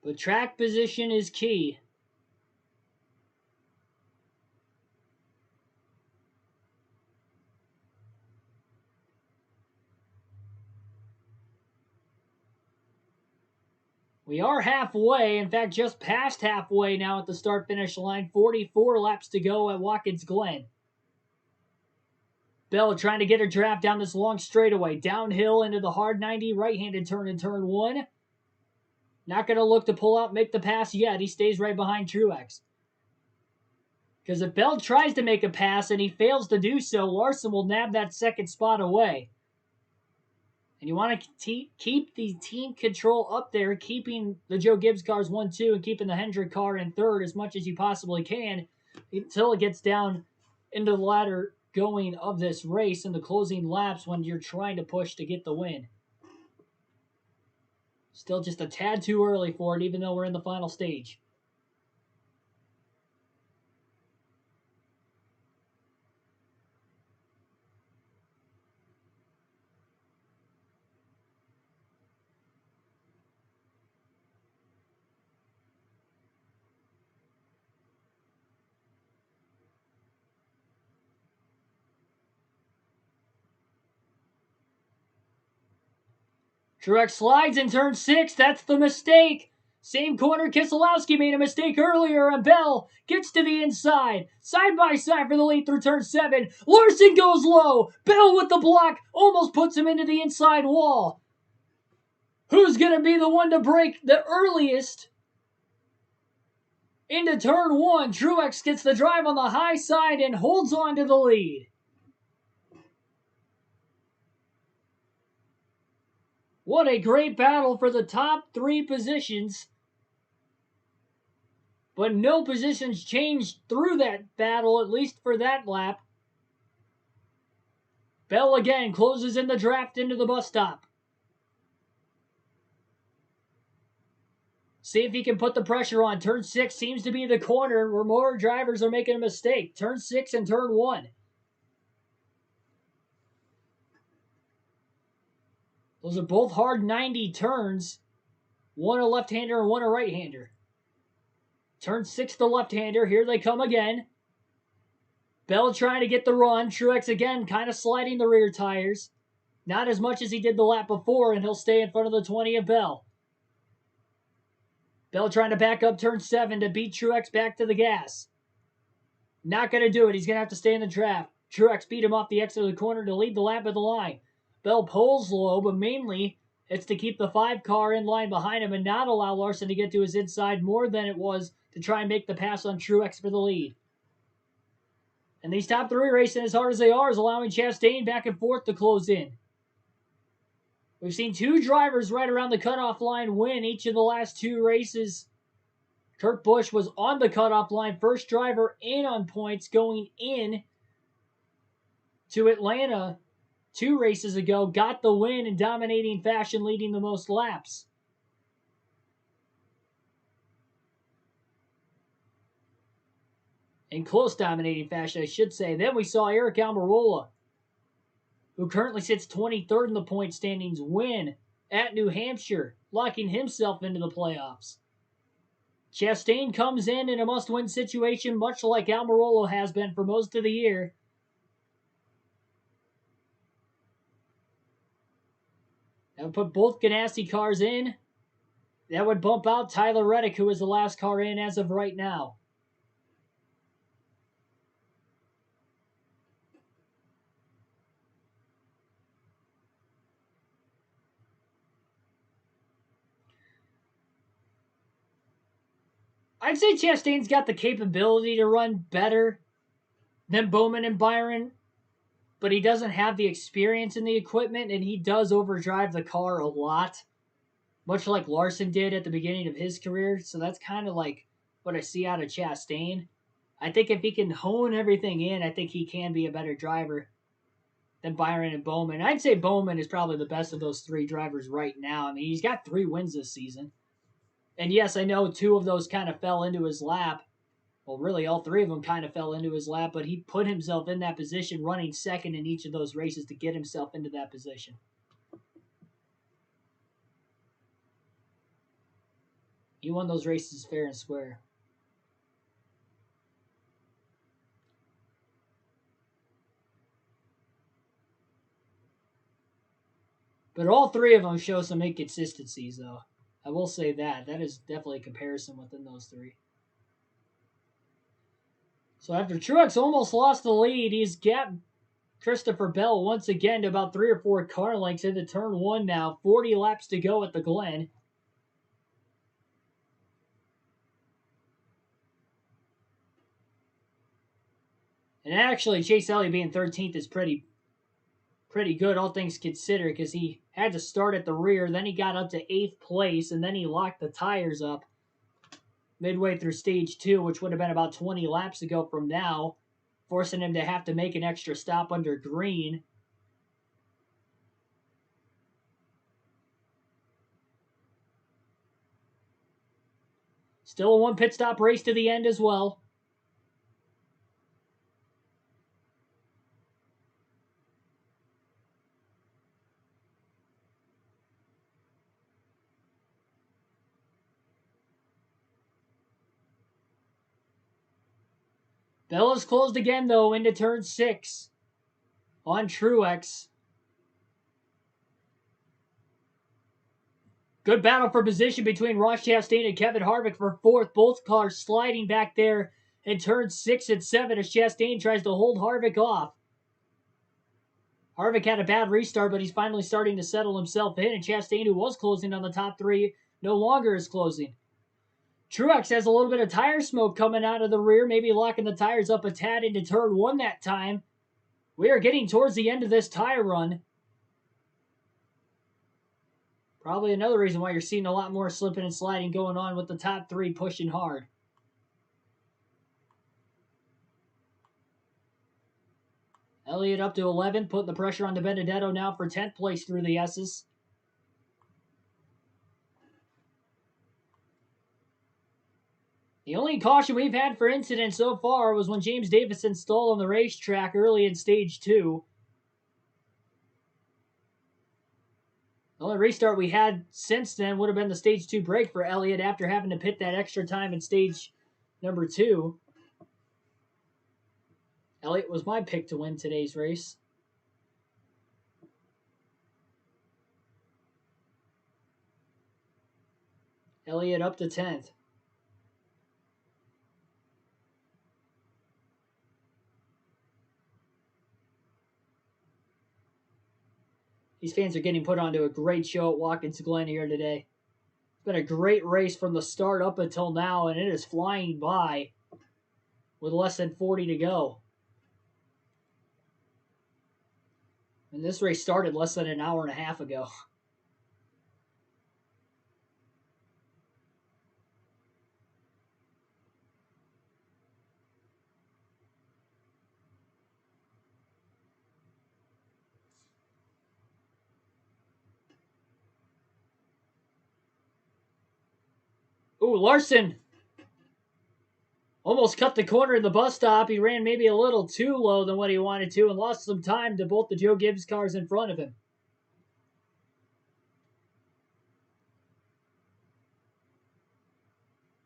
But track position is key. We are halfway, in fact, just past halfway now at the start-finish line. 44 laps to go at Watkins Glen. Bell trying to get a draft down this long straightaway. Downhill into the hard 90, right-handed turn in turn 1. Not going to look to pull out, make the pass yet. He stays right behind Truex. Because if Bell tries to make a pass and he fails to do so, Larson will nab that second spot away. And you want to keep the team control up there, keeping the Joe Gibbs cars 1-2 and keeping the Hendrick car in third as much as you possibly can until it gets down into the latter going of this race in the closing laps when you're trying to push to get the win. Still just a tad too early for it, even though we're in the final stage. Truex slides in turn 6. That's the mistake. Same corner. Keselowski made a mistake earlier, and Bell gets to the inside. Side by side for the lead through turn 7. Larson goes low. Bell with the block almost puts him into the inside wall. Who's going to be the one to break the earliest into turn 1? Truex gets the drive on the high side and holds on to the lead. What a great battle for the top 3 positions. But no positions changed through that battle, at least for that lap. Bell again closes in the draft into the bus stop. See if he can put the pressure on. Turn 6 seems to be the corner where more drivers are making a mistake. Turn 6 and turn 1. Those are both hard 90 turns. One a left-hander and one a right-hander. Turn 6 the left-hander. Here they come again. Bell trying to get the run. Truex again kind of sliding the rear tires. Not as much as he did the lap before, and he'll stay in front of the 20 of Bell. Bell trying to back up turn 7 to beat Truex back to the gas. Not going to do it. He's going to have to stay in the draft. Truex beat him off the exit of the corner to lead the lap at the line. Bell pulls low, but mainly it's to keep the 5 car in line behind him and not allow Larson to get to his inside more than it was to try and make the pass on Truex for the lead. And these top 3 racing as hard as they are is allowing Chastain back and forth to close in. We've seen 2 drivers right around the cutoff line win each of the last 2 races. Kurt Busch was on the cutoff line, first driver in on points going in to Atlanta 2 races ago, got the win in dominating fashion, leading the most laps. in close dominating fashion, I should say. Then we saw Eric Almirola, who currently sits 23rd in the point standings, win at New Hampshire, locking himself into the playoffs. Chastain comes in a must-win situation, much like Almirola has been for most of the year. That would put both Ganassi cars in. That would bump out Tyler Reddick, who is the last car in as of right now. I'd say Chastain's got the capability to run better than Bowman and Byron, but he doesn't have the experience in the equipment, and he does overdrive the car a lot, much like Larson did at the beginning of his career. So that's kind of like what I see out of Chastain. I think if he can hone everything in, I think he can be a better driver than Byron and Bowman. I'd say Bowman is probably the best of those three drivers right now. I mean, he's got 3 wins this season. And yes, I know 2 of those kind of fell into his lap. Well, really, all 3 of them kind of fell into his lap, but he put himself in that position, running second in each of those races to get himself into that position. He won those races fair and square. But all 3 of them show some inconsistencies, though. I will say that. That is definitely a comparison within those 3. So after Truex almost lost the lead, he's gapped Christopher Bell once again to about 3 or 4 car lengths into turn 1 now. 40 laps to go at the Glen. And actually, Chase Elliott being 13th is pretty good, all things considered, because he had to start at the rear, then he got up to 8th place, and then he locked the tires up midway through stage 2, which would have been about 20 laps ago from now, forcing him to have to make an extra stop under green. Still a 1 pit stop race to the end as well. Bella's closed again, though, into turn 6 on Truex. Good battle for position between Ross Chastain and Kevin Harvick for 4th. Both cars sliding back there in turn 6 and 7 as Chastain tries to hold Harvick off. Harvick had a bad restart, but he's finally starting to settle himself in, and Chastain, who was closing on the top 3, no longer is closing. Truex has a little bit of tire smoke coming out of the rear, maybe locking the tires up a tad into turn 1 that time. We are getting towards the end of this tire run. Probably another reason why you're seeing a lot more slipping and sliding going on with the top 3 pushing hard. Elliott up to 11, putting the pressure on DiBenedetto now for 10th place through the S's. The only caution we've had for incidents so far was when James Davison stalled on the racetrack early in stage 2. The only restart we had since then would have been the stage 2 break for Elliott after having to pit that extra time in stage number 2. Elliott was my pick to win today's race. Elliott up to 10th. These fans are getting put onto a great show at Watkins Glen here today. It's been a great race from the start up until now, and it is flying by with less than 40 to go. And this race started less than an hour and a half ago. Ooh, Larson Almost cut the corner in the bus stop. He ran maybe a little too low than what he wanted to and lost some time to both the Joe Gibbs cars in front of him.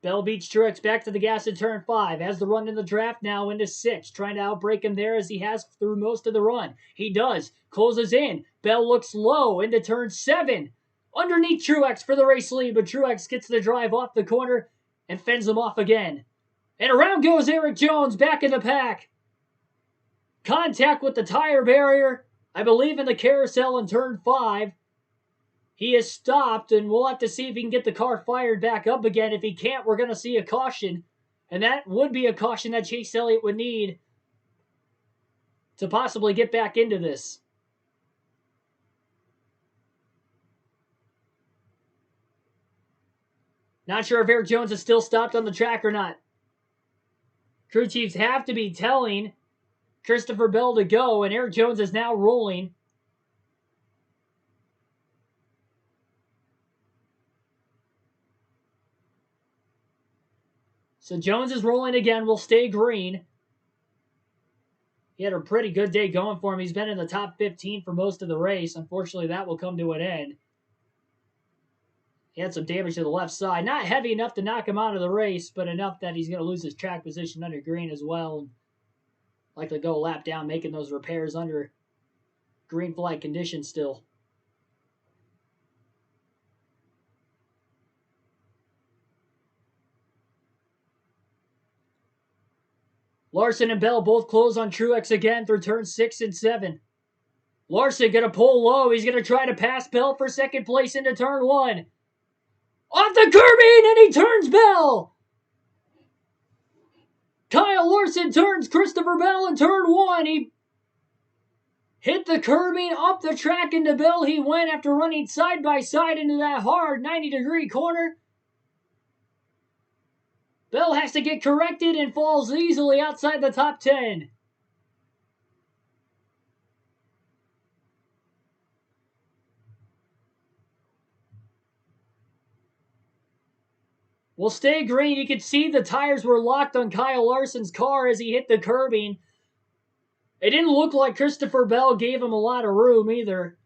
Bell beats Truex back to the gas in turn 5. Has the run in the draft now into 6. Trying to outbreak him there as he has through most of the run. He does. Closes in. Bell looks low into turn 7. Underneath Truex for the race lead, but Truex gets the drive off the corner and fends him off again. And around goes Erik Jones back in the pack. Contact with the tire barrier, I believe in the carousel in turn 5. He is stopped, and we'll have to see if he can get the car fired back up again. If he can't, we're going to see a caution. And that would be a caution that Chase Elliott would need to possibly get back into this. Not sure if Erik Jones is still stopped on the track or not. Crew chiefs have to be telling Christopher Bell to go, and Erik Jones is now rolling. So Jones is rolling again. Will stay green. He had a pretty good day going for him. He's been in the top 15 for most of the race. Unfortunately, that will come to an end. He had some damage to the left side. Not heavy enough to knock him out of the race, but enough that he's going to lose his track position under green as well. And likely go a lap down, making those repairs under green flag conditions still. Larson and Bell both close on Truex again through turns 6 and 7. Larson going to pull low. He's going to try to pass Bell for second place into turn 1. Off the curbing, and he turns Bell. Kyle Larson turns Christopher Bell in turn 1. He hit the curbing up the track into Bell. He went after running side by side into that hard 90-degree corner. Bell has to get corrected and falls easily outside the top 10. Will stay green. You can see the tires were locked on Kyle Larson's car as he hit the curbing. It didn't look like Christopher Bell gave him a lot of room either.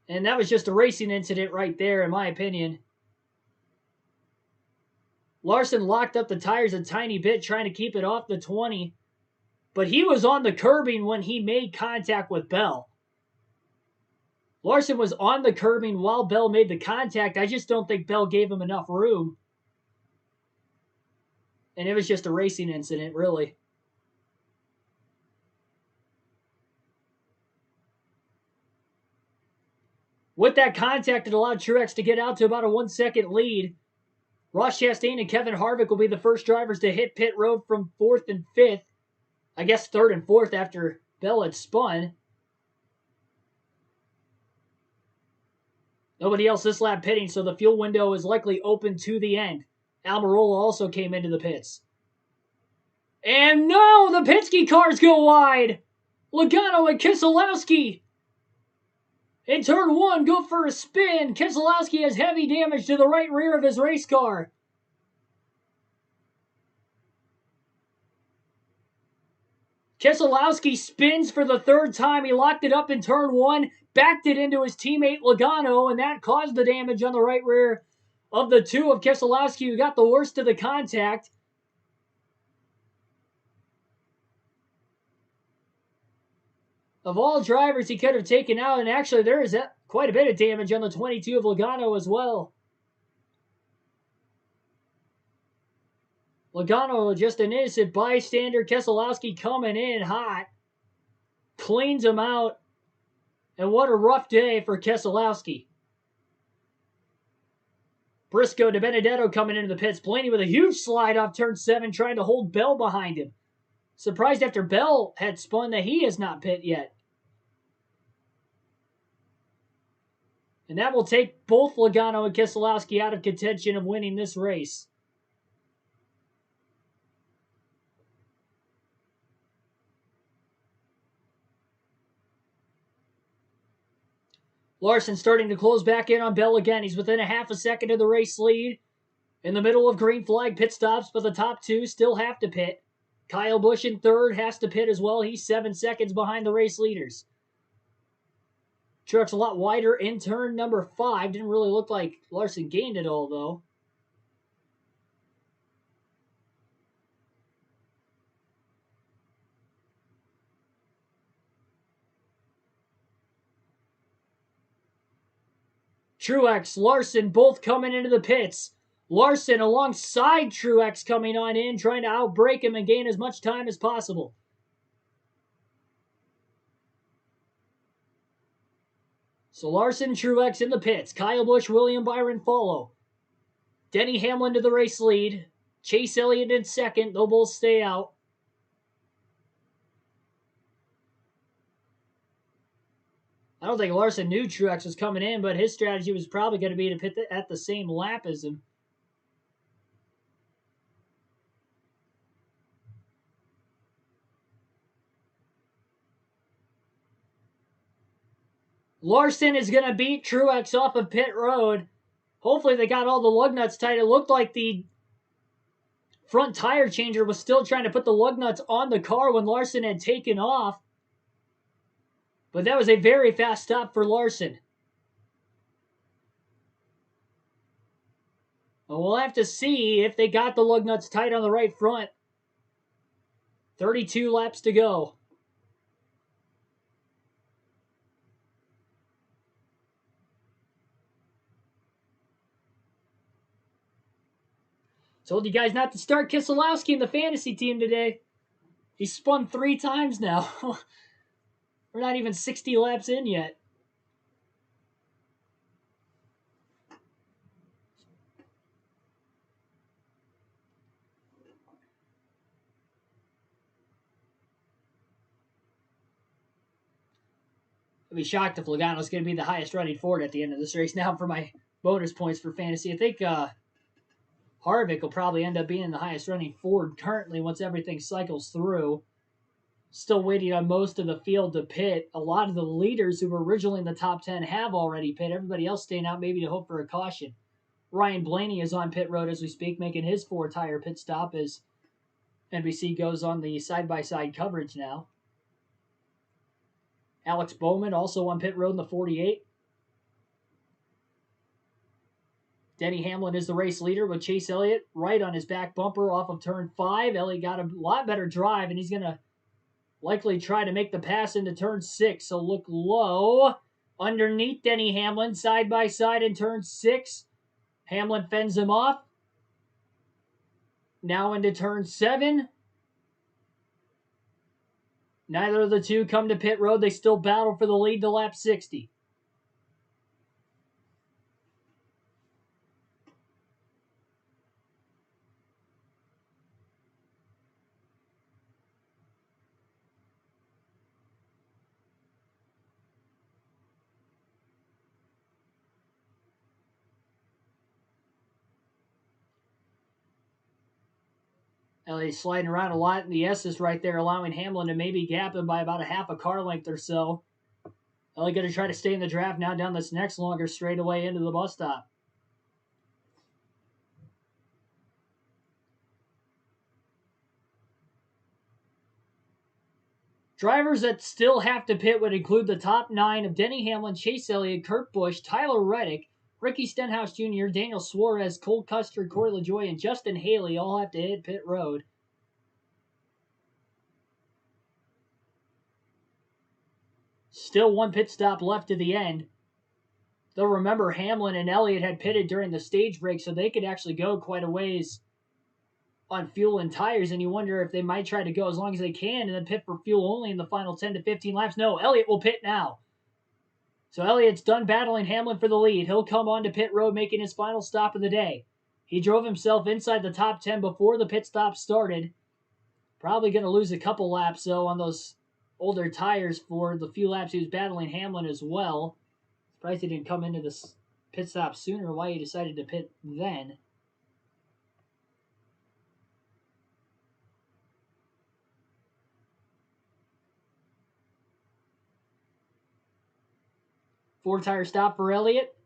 And that was just a racing incident right there, in my opinion. Larson locked up the tires a tiny bit, trying to keep it off the 20. But he was on the curbing when he made contact with Bell. Larson was on the curbing while Bell made the contact. I just don't think Bell gave him enough room. And it was just a racing incident, really. With that contact, it allowed Truex to get out to about a 1-second lead. Ross Chastain and Kevin Harvick will be the first drivers to hit pit road from 4th and 5th. I guess 3rd and 4th after Bell had spun. Nobody else this lap pitting, so the fuel window is likely open to the end. Almirola also came into the pits. And no, the Penske cars go wide. Logano and Keselowski in turn 1 go for a spin. Keselowski has heavy damage to the right rear of his race car. Keselowski spins for the 3rd time. He locked it up in turn 1, backed it into his teammate Logano, and that caused the damage on the right rear of the 2 of Keselowski, who got the worst of the contact. Of all drivers he could have taken out, and actually there is quite a bit of damage on the 22 of Logano as well. Logano, just an innocent bystander. Keselowski coming in hot. Cleans him out. And what a rough day for Keselowski. Briscoe de Benedetto coming into the pits. Blaney with a huge slide off turn 7, trying to hold Bell behind him. Surprised after Bell had spun that he has not pit yet. And that will take both Logano and Keselowski out of contention of winning this race. Larson starting to close back in on Bell again. He's within a half a second of the race lead. In the middle of green flag pit stops, but the top two still have to pit. Kyle Busch in third has to pit as well. He's 7 seconds behind the race leaders. Truck's a lot wider in turn number 5. Didn't really look like Larson gained it all, though. Truex, Larson both coming into the pits. Larson alongside Truex coming on in, trying to outbreak him and gain as much time as possible. So Larson, Truex in the pits. Kyle Busch, William Byron follow. Denny Hamlin to the race lead. Chase Elliott in second. They'll both stay out. I don't think Larson knew Truex was coming in, but his strategy was probably going to be to pit at the same lap as him. Larson is going to beat Truex off of pit road. Hopefully they got all the lug nuts tight. It looked like the front tire changer was still trying to put the lug nuts on the car when Larson had taken off. But that was a very fast stop for Larson. And we'll have to see if they got the lug nuts tight on the right front. 32 laps to go. Told you guys not to start Keselowski in the fantasy team today. He's spun 3 times now. We're not even 60 laps in yet. I'd be shocked if Logano's going to be the highest running Ford at the end of this race. Now for my bonus points for fantasy, I think Harvick will probably end up being the highest running Ford currently once everything cycles through. Still waiting on most of the field to pit. A lot of the leaders who were originally in the top 10 have already pit. Everybody else staying out maybe to hope for a caution. Ryan Blaney is on pit road as we speak, making his 4-tire pit stop as NBC goes on the side-by-side coverage now. Alex Bowman also on pit road in the 48. Denny Hamlin is the race leader with Chase Elliott right on his back bumper off of turn 5. Elliott got a lot better drive, and he's going to likely try to make the pass into turn 6. So look low underneath Denny Hamlin, side by side in turn 6. Hamlin fends him off. Now into turn 7. Neither of the two come to pit road. They still battle for the lead to lap 60. Elliott sliding around a lot, and the S is right there, allowing Hamlin to maybe gap him by about a half a car length or so. Elliott going to try to stay in the draft now down this next longer straightaway into the bus stop. Drivers that still have to pit would include the top 9 of Denny Hamlin, Chase Elliott, Kurt Busch, Tyler Reddick, Ricky Stenhouse Jr., Daniel Suarez, Cole Custer, Corey LaJoie, and Justin Haley all have to hit pit road. Still 1 pit stop left to the end. Though remember, Hamlin and Elliott had pitted during the stage break, so they could actually go quite a ways on fuel and tires, and you wonder if they might try to go as long as they can and then pit for fuel only in the final 10 to 15 laps. No, Elliott will pit now. So Elliott's done battling Hamlin for the lead. He'll come on to pit road, making his final stop of the day. He drove himself inside the top 10 before the pit stop started. Probably going to lose a couple laps, though, on those older tires for the few laps he was battling Hamlin as well. Surprised he didn't come into this pit stop sooner. Why he decided to pit then. Four-tire stop for Elliott.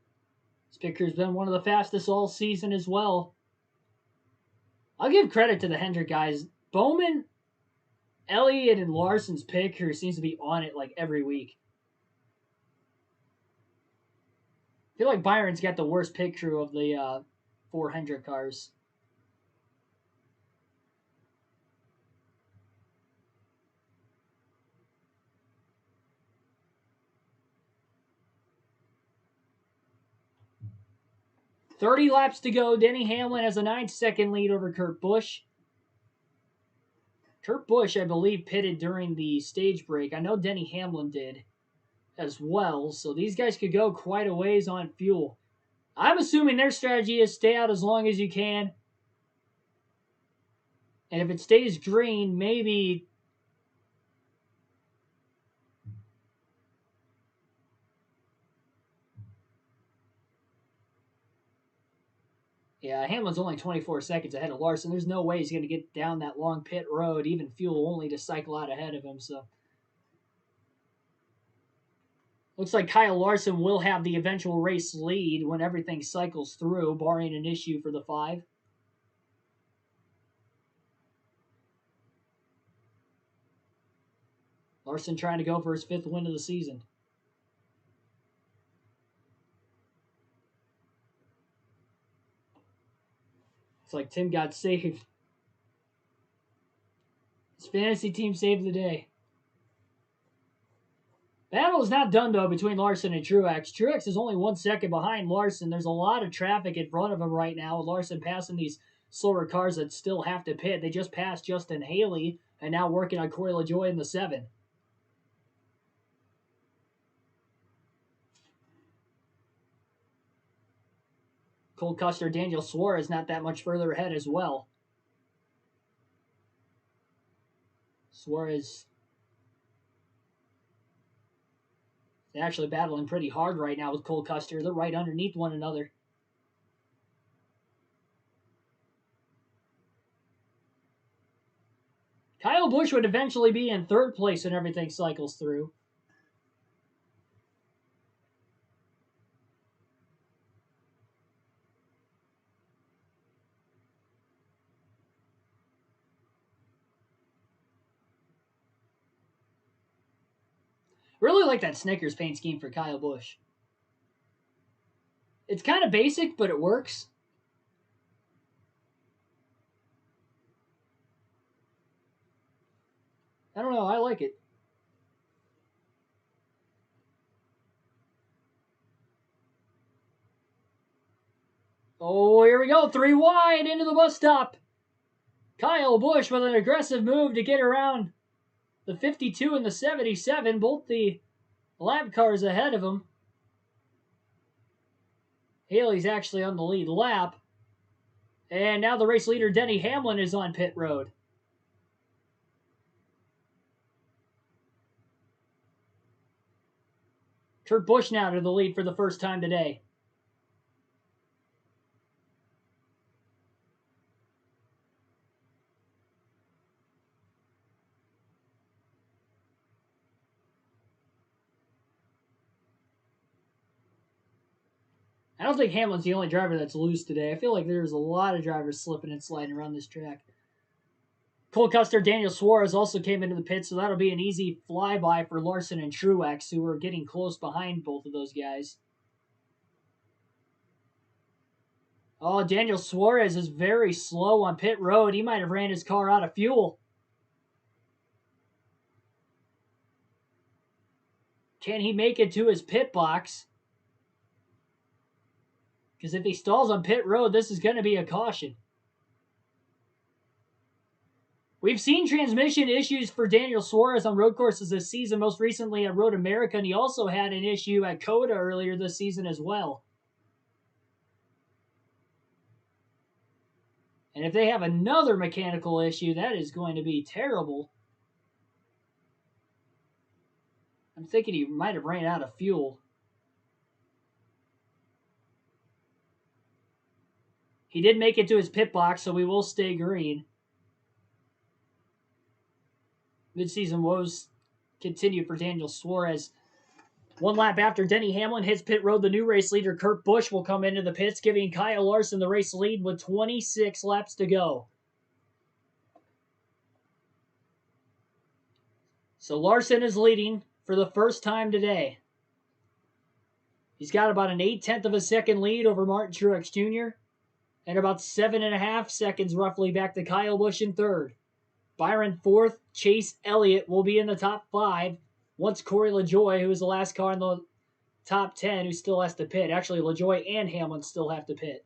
This picture's been one of the fastest all season as well. I'll give credit to the Hendrick guys. Bowman, Elliott, and Larson's pick crew seems to be on it like every week. I feel like Byron's got the worst pick crew of the 4 Hendrick cars. .30 laps to go. Denny Hamlin has a 9-second lead over Kurt Busch. Kurt Busch, I believe, pitted during the stage break. I know Denny Hamlin did as well, so these guys could go quite a ways on fuel. I'm assuming their strategy is stay out as long as you can. And if it stays green, maybe... Yeah, Hamlin's only 24 seconds ahead of Larson. There's no way he's going to get down that long pit road, even fuel only to cycle out ahead of him. So, looks like Kyle Larson will have the eventual race lead when everything cycles through, barring an issue for the 5. Larson trying to go for his 5th win of the season. It's like Tim got saved. His fantasy team saved the day. Battle is not done, though, between Larson and Truex. Truex is only 1 second behind Larson. There's a lot of traffic in front of him right now, with Larson passing these slower cars that still have to pit. They just passed Justin Haley and now working on Corey LaJoie in the 7. Cole Custer, Daniel Suarez not that much further ahead as well. Suarez is actually battling pretty hard right now with Cole Custer. They're right underneath one another. Kyle Busch would eventually be in 3rd place when everything cycles through. Really like that Snickers paint scheme for Kyle Busch. It's kind of basic, but it works. I don't know. I like it. Oh, here we go. 3 wide into the bus stop. Kyle Busch with an aggressive move to get around the 52 and the 77. Both the lap cars ahead of him. Haley's actually on the lead lap. And now the race leader, Denny Hamlin, is on pit road. Kurt Busch now to the lead for the first time today. I don't think Hamlin's the only driver that's loose today. I feel like there's a lot of drivers slipping and sliding around this track. Cole Custer, Daniel Suarez also came into the pit, so that'll be an easy flyby for Larson and Truex, who are getting close behind both of those guys. Oh, Daniel Suarez is very slow on pit road. He might have ran his car out of fuel. Can he make it to his pit box? Because if he stalls on pit road, this is going to be a caution. We've seen transmission issues for Daniel Suarez on road courses this season, most recently at Road America, and he also had an issue at COTA earlier this season as well. And if they have another mechanical issue, that is going to be terrible. I'm thinking he might have ran out of fuel. He did make it to his pit box, so we will stay green. Midseason woes continue for Daniel Suarez. 1 lap after Denny Hamlin hits pit road, the new race leader, Kurt Busch, will come into the pits, giving Kyle Larson the race lead with 26 laps to go. So Larson is leading for the first time today. He's got about an 8/10 of a second lead over Martin Truex Jr. and about 7.5 seconds roughly back to Kyle Busch in third. Byron fourth. Chase Elliott will be in the top 5 once Corey LaJoie, who was the last car in the top 10, who still has to pit. Actually, LaJoie and Hamlin still have to pit.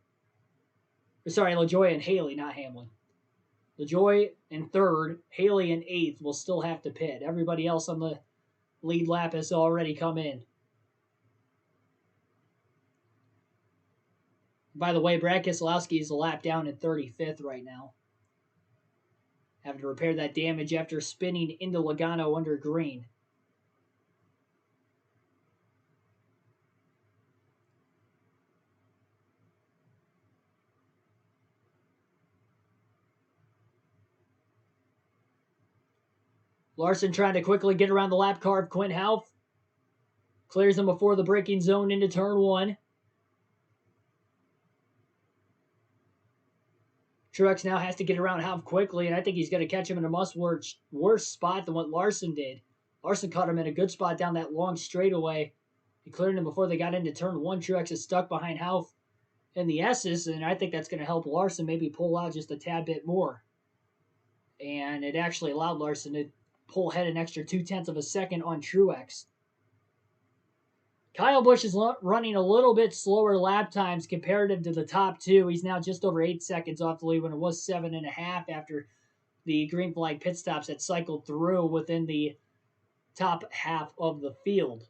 Sorry, LaJoie and Haley, not Hamlin. LaJoie in third, Haley in 8th will still have to pit. Everybody else on the lead lap has already come in. By the way, Brad Keselowski is a lap down in 35th right now, having to repair that damage after spinning into Logano under green. Larson trying to quickly get around the lap car of Quint Houff. Clears him before the braking zone into turn 1. Truex now has to get around Houff quickly, and I think he's going to catch him in a much worse spot than what Larson did. Larson caught him in a good spot down that long straightaway. He cleared him before they got into turn 1. Truex is stuck behind Houff in the S's, and I think that's going to help Larson maybe pull out just a tad bit more. And it actually allowed Larson to pull ahead an extra 0.2 of a second on Truex. Kyle Busch is running a little bit slower lap times comparative to the top 2. He's now just over 8 seconds off the lead when it was 7.5 after the green flag pit stops had cycled through within the top half of the field.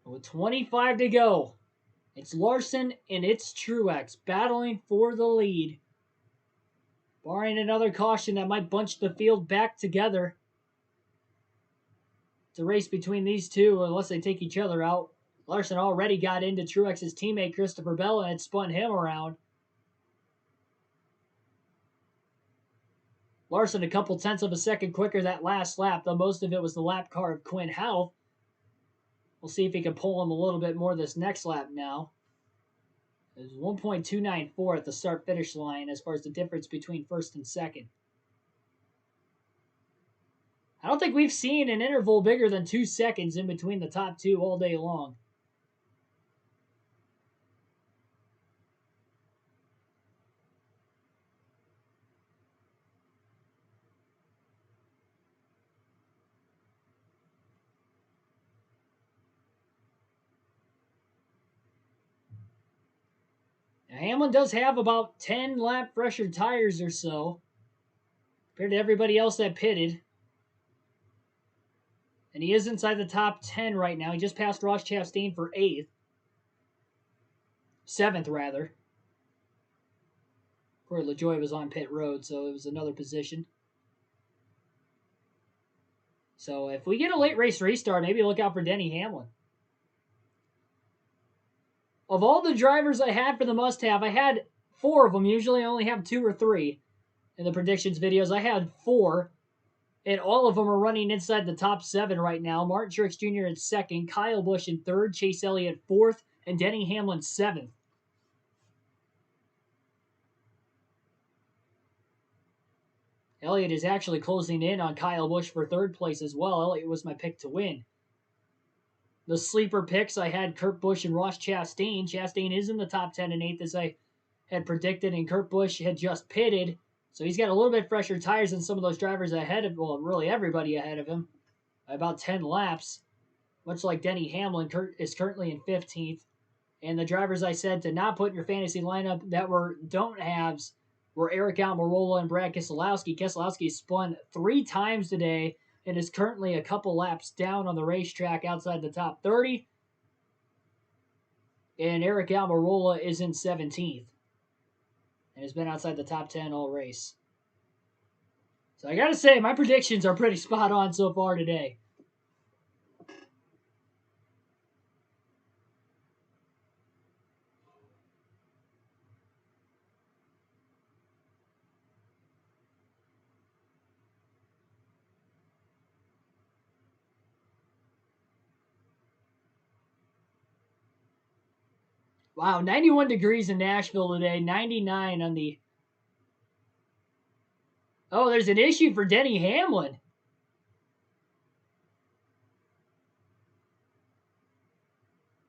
With 25 to go, it's Larson and it's Truex battling for the lead. Barring another caution that might bunch the field back together. It's a race between these two unless they take each other out. Larson already got into Truex's teammate Christopher Bell and had spun him around. Larson a couple tenths of a second quicker that last lap, though most of it was the lap car of Quint Houff. We'll see if he can pull him a little bit more this next lap now. It was 1.294 at the start-finish line as far as the difference between first and second. I don't think we've seen an interval bigger than 2 seconds in between the top 2 all day long. Now, Hamlin does have about 10 lap fresher tires or so compared to everybody else that pitted. And he is inside the top 10 right now. He just passed Ross Chastain for 8th. 7th, rather. Corey LaJoie was on pit road, so it was another position. So if we get a late race restart, maybe look out for Denny Hamlin. Of all the drivers I had for the must-have, I had 4 of them. Usually I only have 2 or 3 in the predictions videos. I had 4. And all of them are running inside the top 7 right now. Martin Truex Jr. in 2nd, Kyle Busch in 3rd, Chase Elliott 4th, and Denny Hamlin 7th. Elliott is actually closing in on Kyle Busch for 3rd place as well. Elliott was my pick to win. The sleeper picks, I had Kurt Busch and Ross Chastain. Chastain is in the top 10 and 8th as I had predicted, and Kurt Busch had just pitted. So he's got a little bit fresher tires than some of those drivers ahead of, well, really everybody ahead of him by about 10 laps. Much like Denny Hamlin is currently in 15th. And the drivers I said to not put in your fantasy lineup that were don't-haves were Eric Almirola and Brad Keselowski. Keselowski spun 3 times today and is currently a couple laps down on the racetrack outside the top 30. And Eric Almirola is in 17th. And has been outside the top 10 all race. So I gotta say, my predictions are pretty spot on so far today. Wow, 91 degrees in Nashville today, 99 on the Oh, there's an issue for Denny Hamlin.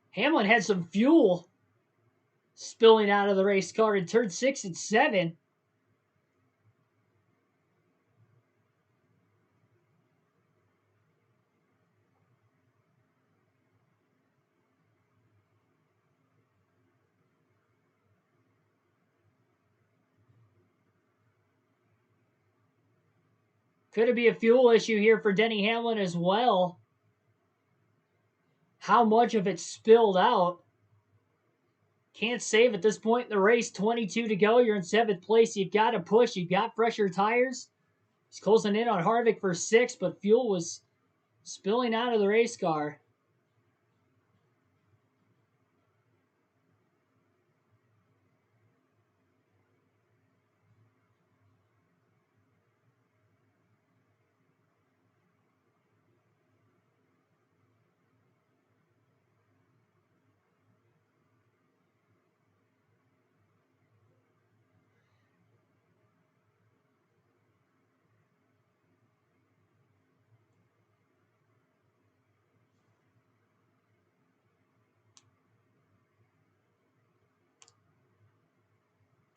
Hamlin had some fuel spilling out of the race car in turn 6 and 7. Could it be a fuel issue here for Denny Hamlin as well? How much of it spilled out? Can't save at this point in the race. 22 to go. You're in 7th place. You've got to push. You've got fresher tires. He's closing in on Harvick for 6th, but fuel was spilling out of the race car.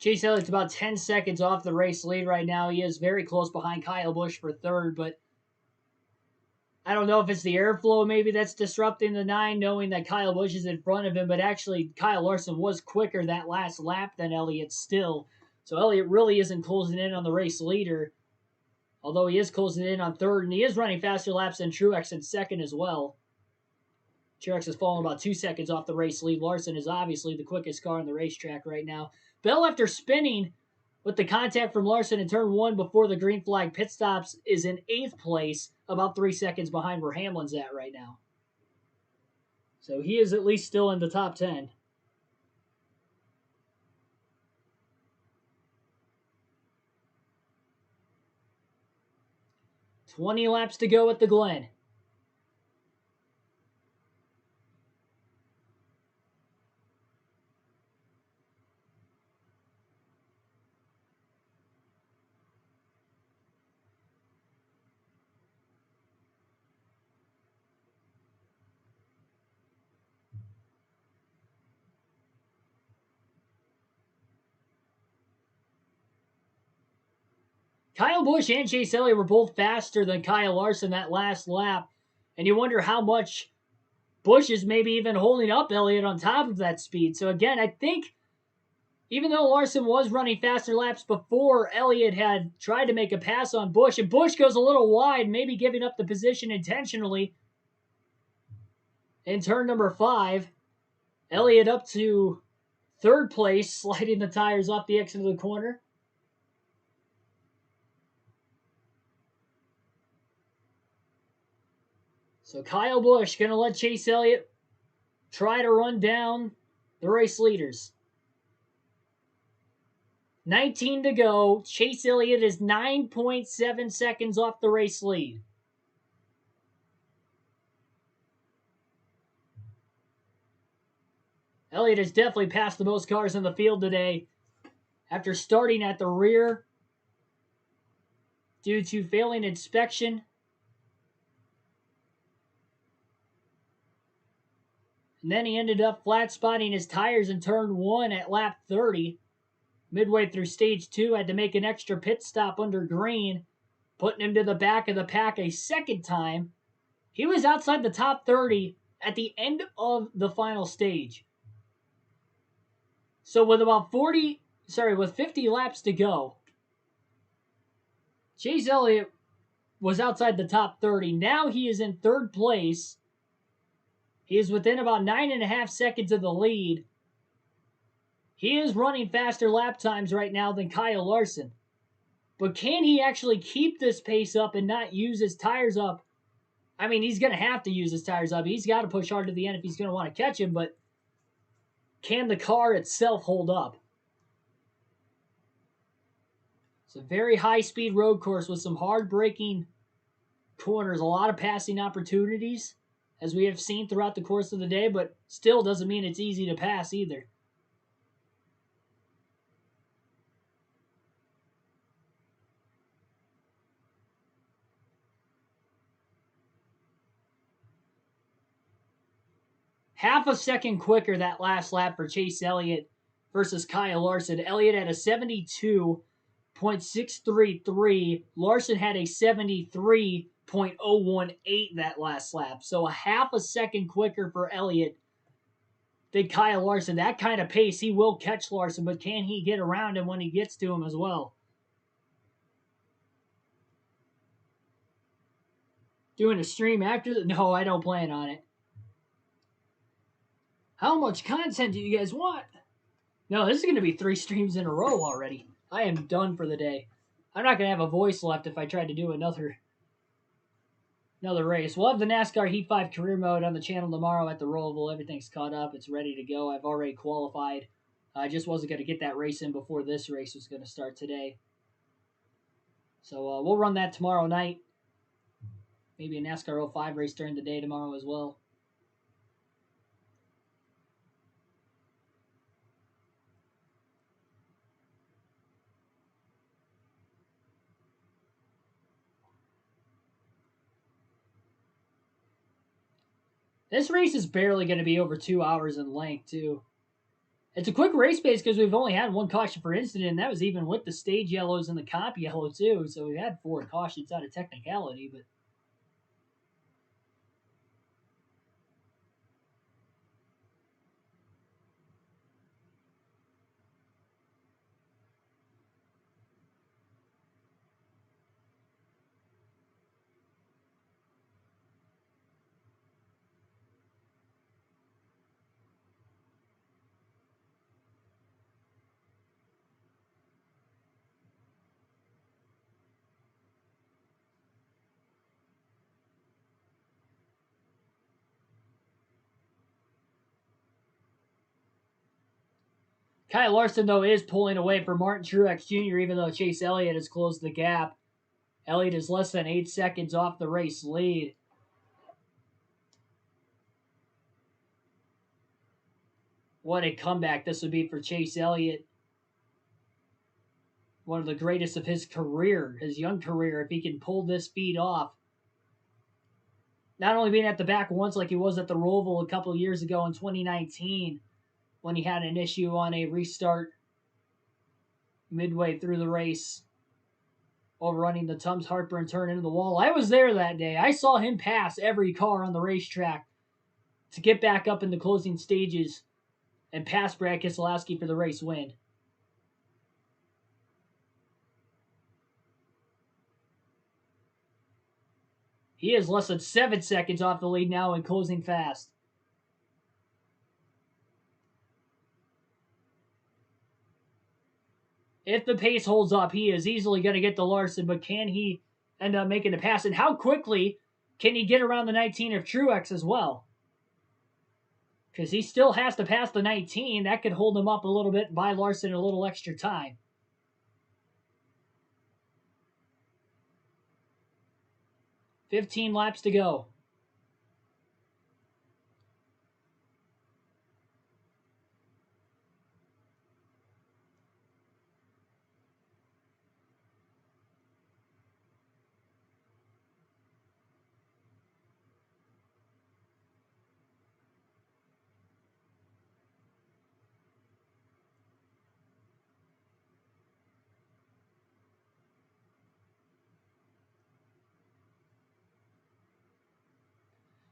Chase Elliott's about 10 seconds off the race lead right now. He is very close behind Kyle Busch for 3rd, but I don't know if it's the airflow maybe that's disrupting the 9, knowing that Kyle Busch is in front of him, but actually Kyle Larson was quicker that last lap than Elliott still. So Elliott really isn't closing in on the race leader, although he is closing in on 3rd, and he is running faster laps than Truex in 2nd as well. Truex has fallen about 2 seconds off the race lead. Larson is obviously the quickest car on the racetrack right now. Bell, after spinning with the contact from Larson in turn 1 before the green flag pit stops, is in 8th place, about 3 seconds behind where Hamlin's at right now. So he is at least still in the top 10. "20 laps to go at the Glen." Kyle Busch and Chase Elliott were both faster than Kyle Larson that last lap, and you wonder how much Busch is maybe even holding up Elliott on top of that speed. So again, I think even though Larson was running faster laps before, Elliott had tried to make a pass on Busch, and Busch goes a little wide, maybe giving up the position intentionally. In turn number 5, Elliott up to 3rd place, sliding the tires off the exit of the corner. So Kyle Busch going to let Chase Elliott try to run down the race leaders. 19 to go. Chase Elliott is 9.7 seconds off the race lead. Elliott has definitely passed the most cars in the field today after starting at the rear due to failing inspection. And then he ended up flat spotting his tires in turn 1 at lap 30. Midway through stage 2, had to make an extra pit stop under green, putting him to the back of the pack a second time. He was outside the top 30 at the end of the final stage. So with 50 laps to go, Chase Elliott was outside the top 30. Now he is in 3rd place. He is within about 9.5 seconds of the lead. He is running faster lap times right now than Kyle Larson. But can he actually keep this pace up and not use his tires up? I mean, he's going to have to use his tires up. He's got to push hard to the end if he's going to want to catch him, but can the car itself hold up? It's a very high-speed road course with some hard-braking corners, a lot of passing opportunities, as we have seen throughout the course of the day, but still doesn't mean it's easy to pass either. Half a second quicker that last lap for Chase Elliott versus Kyle Larson. Elliott had a 72.633. Larson had a 73.018 that last lap. So a half a second quicker for Elliott than Kyle Larson. That kind of pace, he will catch Larson, but can he get around him when he gets to him as well? Doing a stream after the... No, I don't plan on it. How much content do you guys want? No, this is going to be 3 streams in a row already. I am done for the day. I'm not going to have a voice left if I try to do another race. We'll have the NASCAR Heat 5 career mode on the channel tomorrow at the Roval. Everything's caught up. It's ready to go. I've already qualified. I just wasn't going to get that race in before this race was going to start today. So we'll run that tomorrow night. Maybe a NASCAR 05 race during the day tomorrow as well. This race is barely going to be over 2 hours in length, too. It's a quick race pace because we've only had 1 caution for incident, and that was even with the stage yellows and the comp yellow, too. So we've had 4 cautions out of technicality, but... Kyle Larson, though, is pulling away from Martin Truex Jr., even though Chase Elliott has closed the gap. Elliott is less than 8 seconds off the race lead. What a comeback this would be for Chase Elliott. One of the greatest of his career, his young career, if he can pull this feat off. Not only being at the back once like he was at the Roval a couple of years ago in 2019, when he had an issue on a restart midway through the race, overrunning the Tums Hartburn turn into the wall. I was there that day. I saw him pass every car on the racetrack to get back up in the closing stages and pass Brad Keselowski for the race win. He is less than 7 seconds off the lead now and closing fast. If the pace holds up, he is easily going to get to Larson, but can he end up making the pass? And how quickly can he get around the 19 of Truex as well? Because he still has to pass the 19. That could hold him up a little bit and buy Larson a little extra time. $15 laps to go.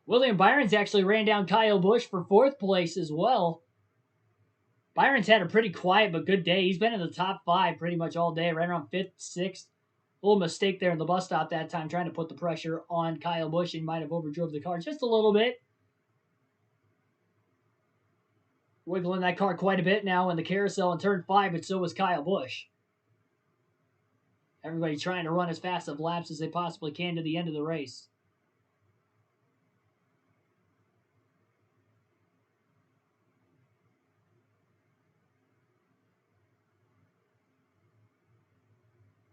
William Byron's actually ran down Kyle Busch for 4th place as well. Byron's had a pretty quiet but good day. He's been in the top 5 pretty much all day, right around 5th, 6th. A little mistake there in the bus stop that time, trying to put the pressure on Kyle Busch, and might have overdrove the car just a little bit. Wiggling that car quite a bit now in the carousel in turn 5, but so was Kyle Busch. Everybody trying to run as fast of laps as they possibly can to the end of the race.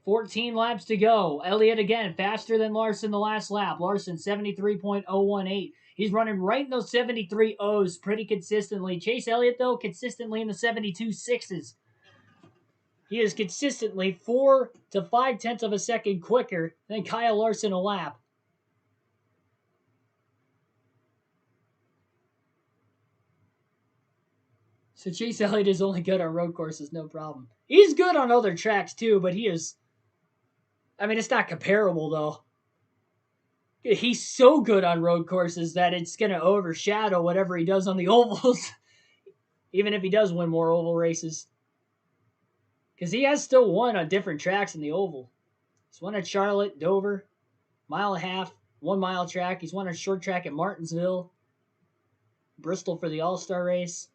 $14 laps to go. Elliott again, faster than Larson the last lap. Larson, 73.018. He's running right in those 73 O's pretty consistently. Chase Elliott, though, consistently in the 72 6s. He is consistently 4 to 5 tenths of a second quicker than Kyle Larson a lap. So Chase Elliott is only good on road courses, no problem. He's good on other tracks too, but he is. I mean, it's not comparable though. He's so good on road courses that it's going to overshadow whatever he does on the ovals, even if he does win more oval races. Because he has still won on different tracks in the oval. He's won at Charlotte, Dover, mile and a half, 1 mile track. He's won a short track at Martinsville, Bristol for the All-Star race,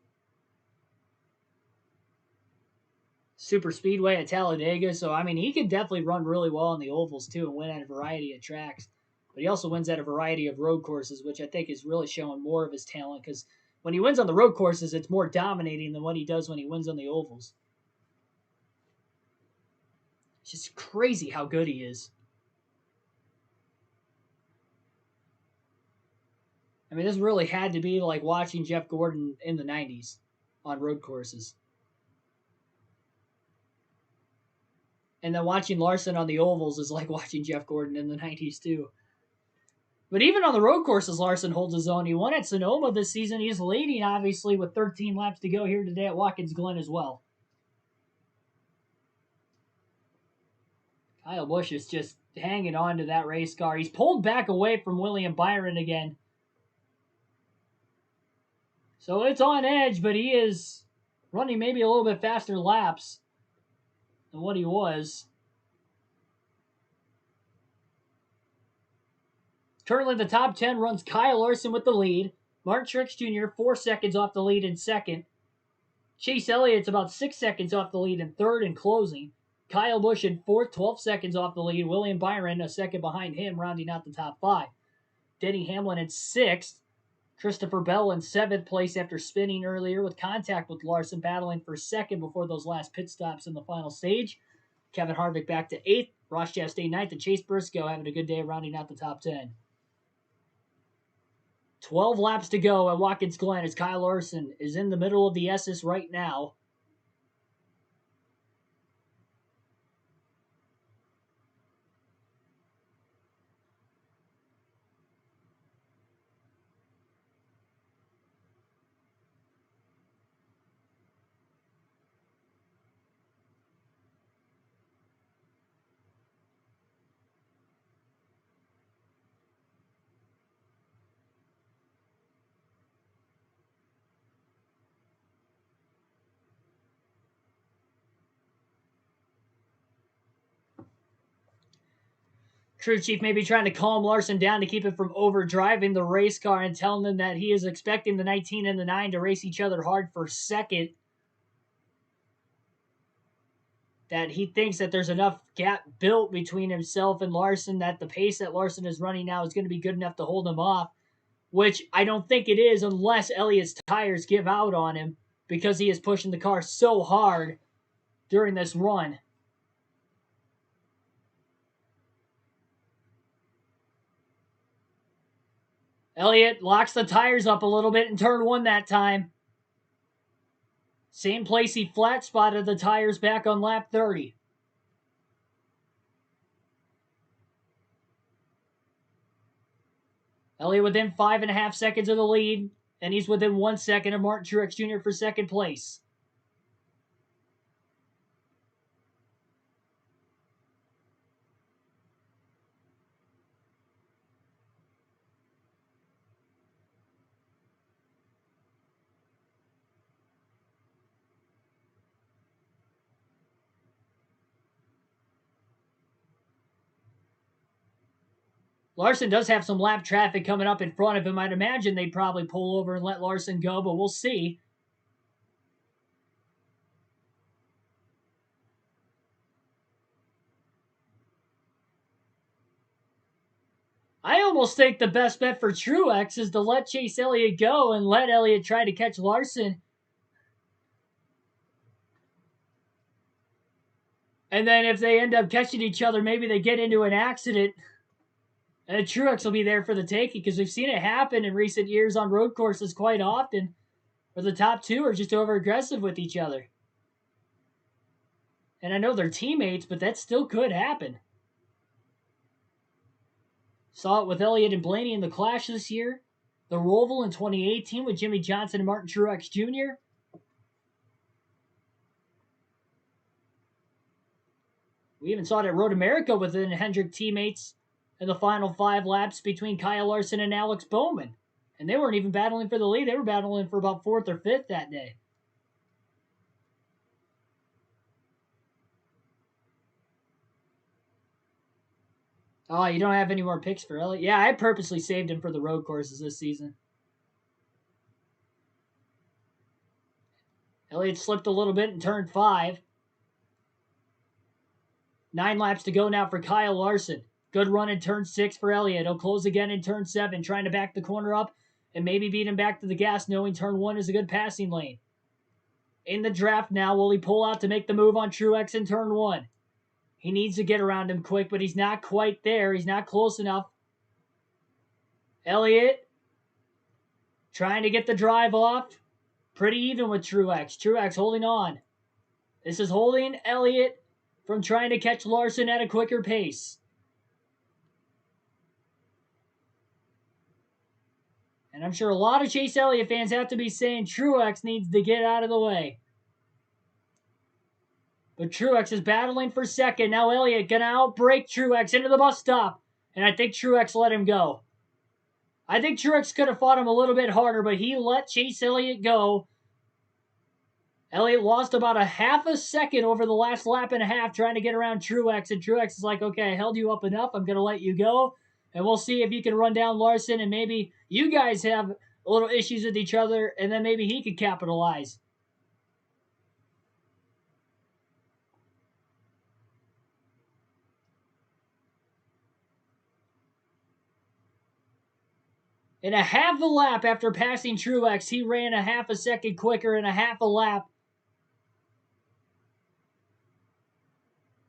Super Speedway at Talladega. So, I mean, he could definitely run really well on the ovals too and win at a variety of tracks. But he also wins at a variety of road courses, which I think is really showing more of his talent because when he wins on the road courses, it's more dominating than what he does when he wins on the ovals. It's just crazy how good he is. I mean, this really had to be like watching Jeff Gordon in the 90s on road courses. And then watching Larson on the ovals is like watching Jeff Gordon in the 90s too. But even on the road courses, Larson holds his own. He won at Sonoma this season. He's leading, obviously, with 13 laps to go here today at Watkins Glen as well. Kyle Busch is just hanging on to that race car. He's pulled back away from William Byron again. So it's on edge, but he is running maybe a little bit faster laps than what he was. Currently, the top 10 runs Kyle Larson with the lead. Martin Truex Jr. 4 seconds off the lead in second. Chase Elliott's about 6 seconds off the lead in third and closing. Kyle Busch in fourth, 12 seconds off the lead. William Byron a second behind him, rounding out the top 5. Denny Hamlin in sixth. Christopher Bell in seventh place after spinning earlier with contact with Larson, battling for second before those last pit stops in the final stage. Kevin Harvick back to 8th. Ross Chastain 9th, and Chase Briscoe having a good day rounding out the top 10. 12 laps to go at Watkins Glen as Kyle Larson is in the middle of the S's right now. Crew chief may be trying to calm Larson down to keep him from overdriving the race car and telling them that he is expecting the 19 and the 9 to race each other hard for second. That he thinks that there's enough gap built between himself and Larson that the pace that Larson is running now is going to be good enough to hold him off, which I don't think it is unless Elliott's tires give out on him because he is pushing the car so hard during this run. Elliott locks the tires up a little bit in turn 1 that time. Same place he flat spotted the tires back on lap 30. Elliott within 5.5 seconds of the lead, and he's within 1 second of Martin Truex Jr. for second place. Larson does have some lap traffic coming up in front of him. I'd imagine they'd probably pull over and let Larson go, but we'll see. I almost think the best bet for Truex is to let Chase Elliott go and let Elliott try to catch Larson. And then if they end up catching each other, maybe they get into an accident. And Truex will be there for the taking because we've seen it happen in recent years on road courses quite often where the top 2 are just over aggressive with each other. And I know they're teammates, but that still could happen. Saw it with Elliott and Blaney in the Clash this year. The Roval in 2018 with Jimmy Johnson and Martin Truex Jr. We even saw it at Road America within Hendrick teammates in the final 5 laps between Kyle Larson and Alex Bowman. And they weren't even battling for the lead. They were battling for about 4th or 5th that day. Oh, you don't have any more picks for Elliott? Yeah, I purposely saved him for the road courses this season. Elliott slipped a little bit in turn 5. 9 laps to go now for Kyle Larson. Good run in turn 6 for Elliott. He'll close again in turn 7, trying to back the corner up and maybe beat him back to the gas, knowing turn 1 is a good passing lane. In the draft now, will he pull out to make the move on Truex in turn 1? He needs to get around him quick, but he's not quite there. He's not close enough. Elliott trying to get the drive off. Pretty even with Truex. Truex holding on. This is holding Elliott from trying to catch Larson at a quicker pace. And I'm sure a lot of Chase Elliott fans have to be saying Truex needs to get out of the way. But Truex is battling for second. Now Elliott going to outbrake Truex into the bus stop. And I think Truex let him go. I think Truex could have fought him a little bit harder, but he let Chase Elliott go. Elliott lost about a half a second over the last lap and a half trying to get around Truex. And Truex is like, okay, I held you up enough. I'm going to let you go. And we'll see if you can run down Larson. And maybe you guys have a little issues with each other. And then maybe he could capitalize. In a half a lap after passing Truex, he ran a half a second quicker in a half a lap.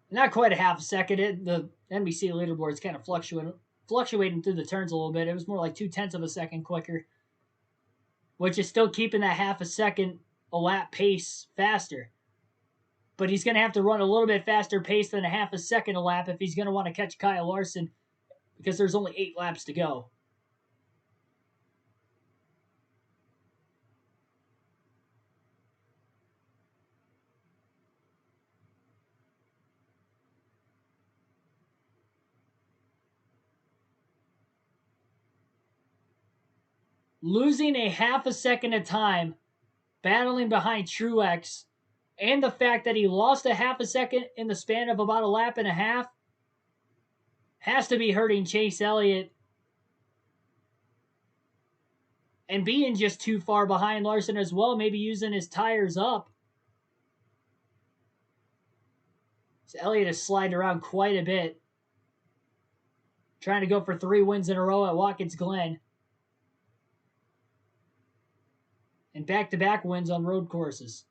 Not quite a half a second. The NBC leaderboard is kind of fluctuating through the turns a little bit. It was more like 0.2 of a second quicker, which is still keeping that half a second a lap pace faster. But he's going to have to run a little bit faster pace than a half a second a lap if he's going to want to catch Kyle Larson because there's only 8 laps to go. Losing a half a second of time, battling behind Truex, and the fact that he lost a half a second in the span of about a lap and a half has to be hurting Chase Elliott. And being just too far behind Larson as well, maybe using his tires up. So Elliott has slided around quite a bit. Trying to go for 3 wins in a row at Watkins Glen. And back-to-back wins on road courses.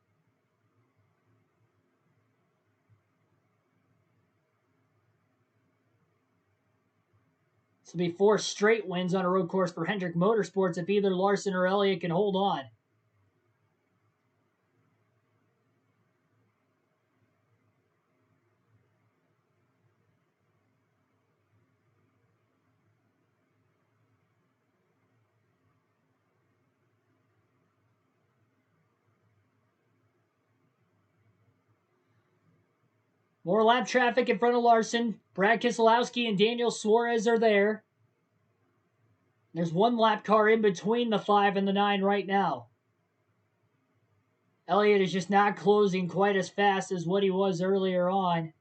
This will be 4 straight wins on a road course for Hendrick Motorsports if either Larson or Elliott can hold on. More lap traffic in front of Larson. Brad Keselowski and Daniel Suarez are there. There's 1 lap car in between the 5 and the 9 right now. Elliott is just not closing quite as fast as what he was earlier on.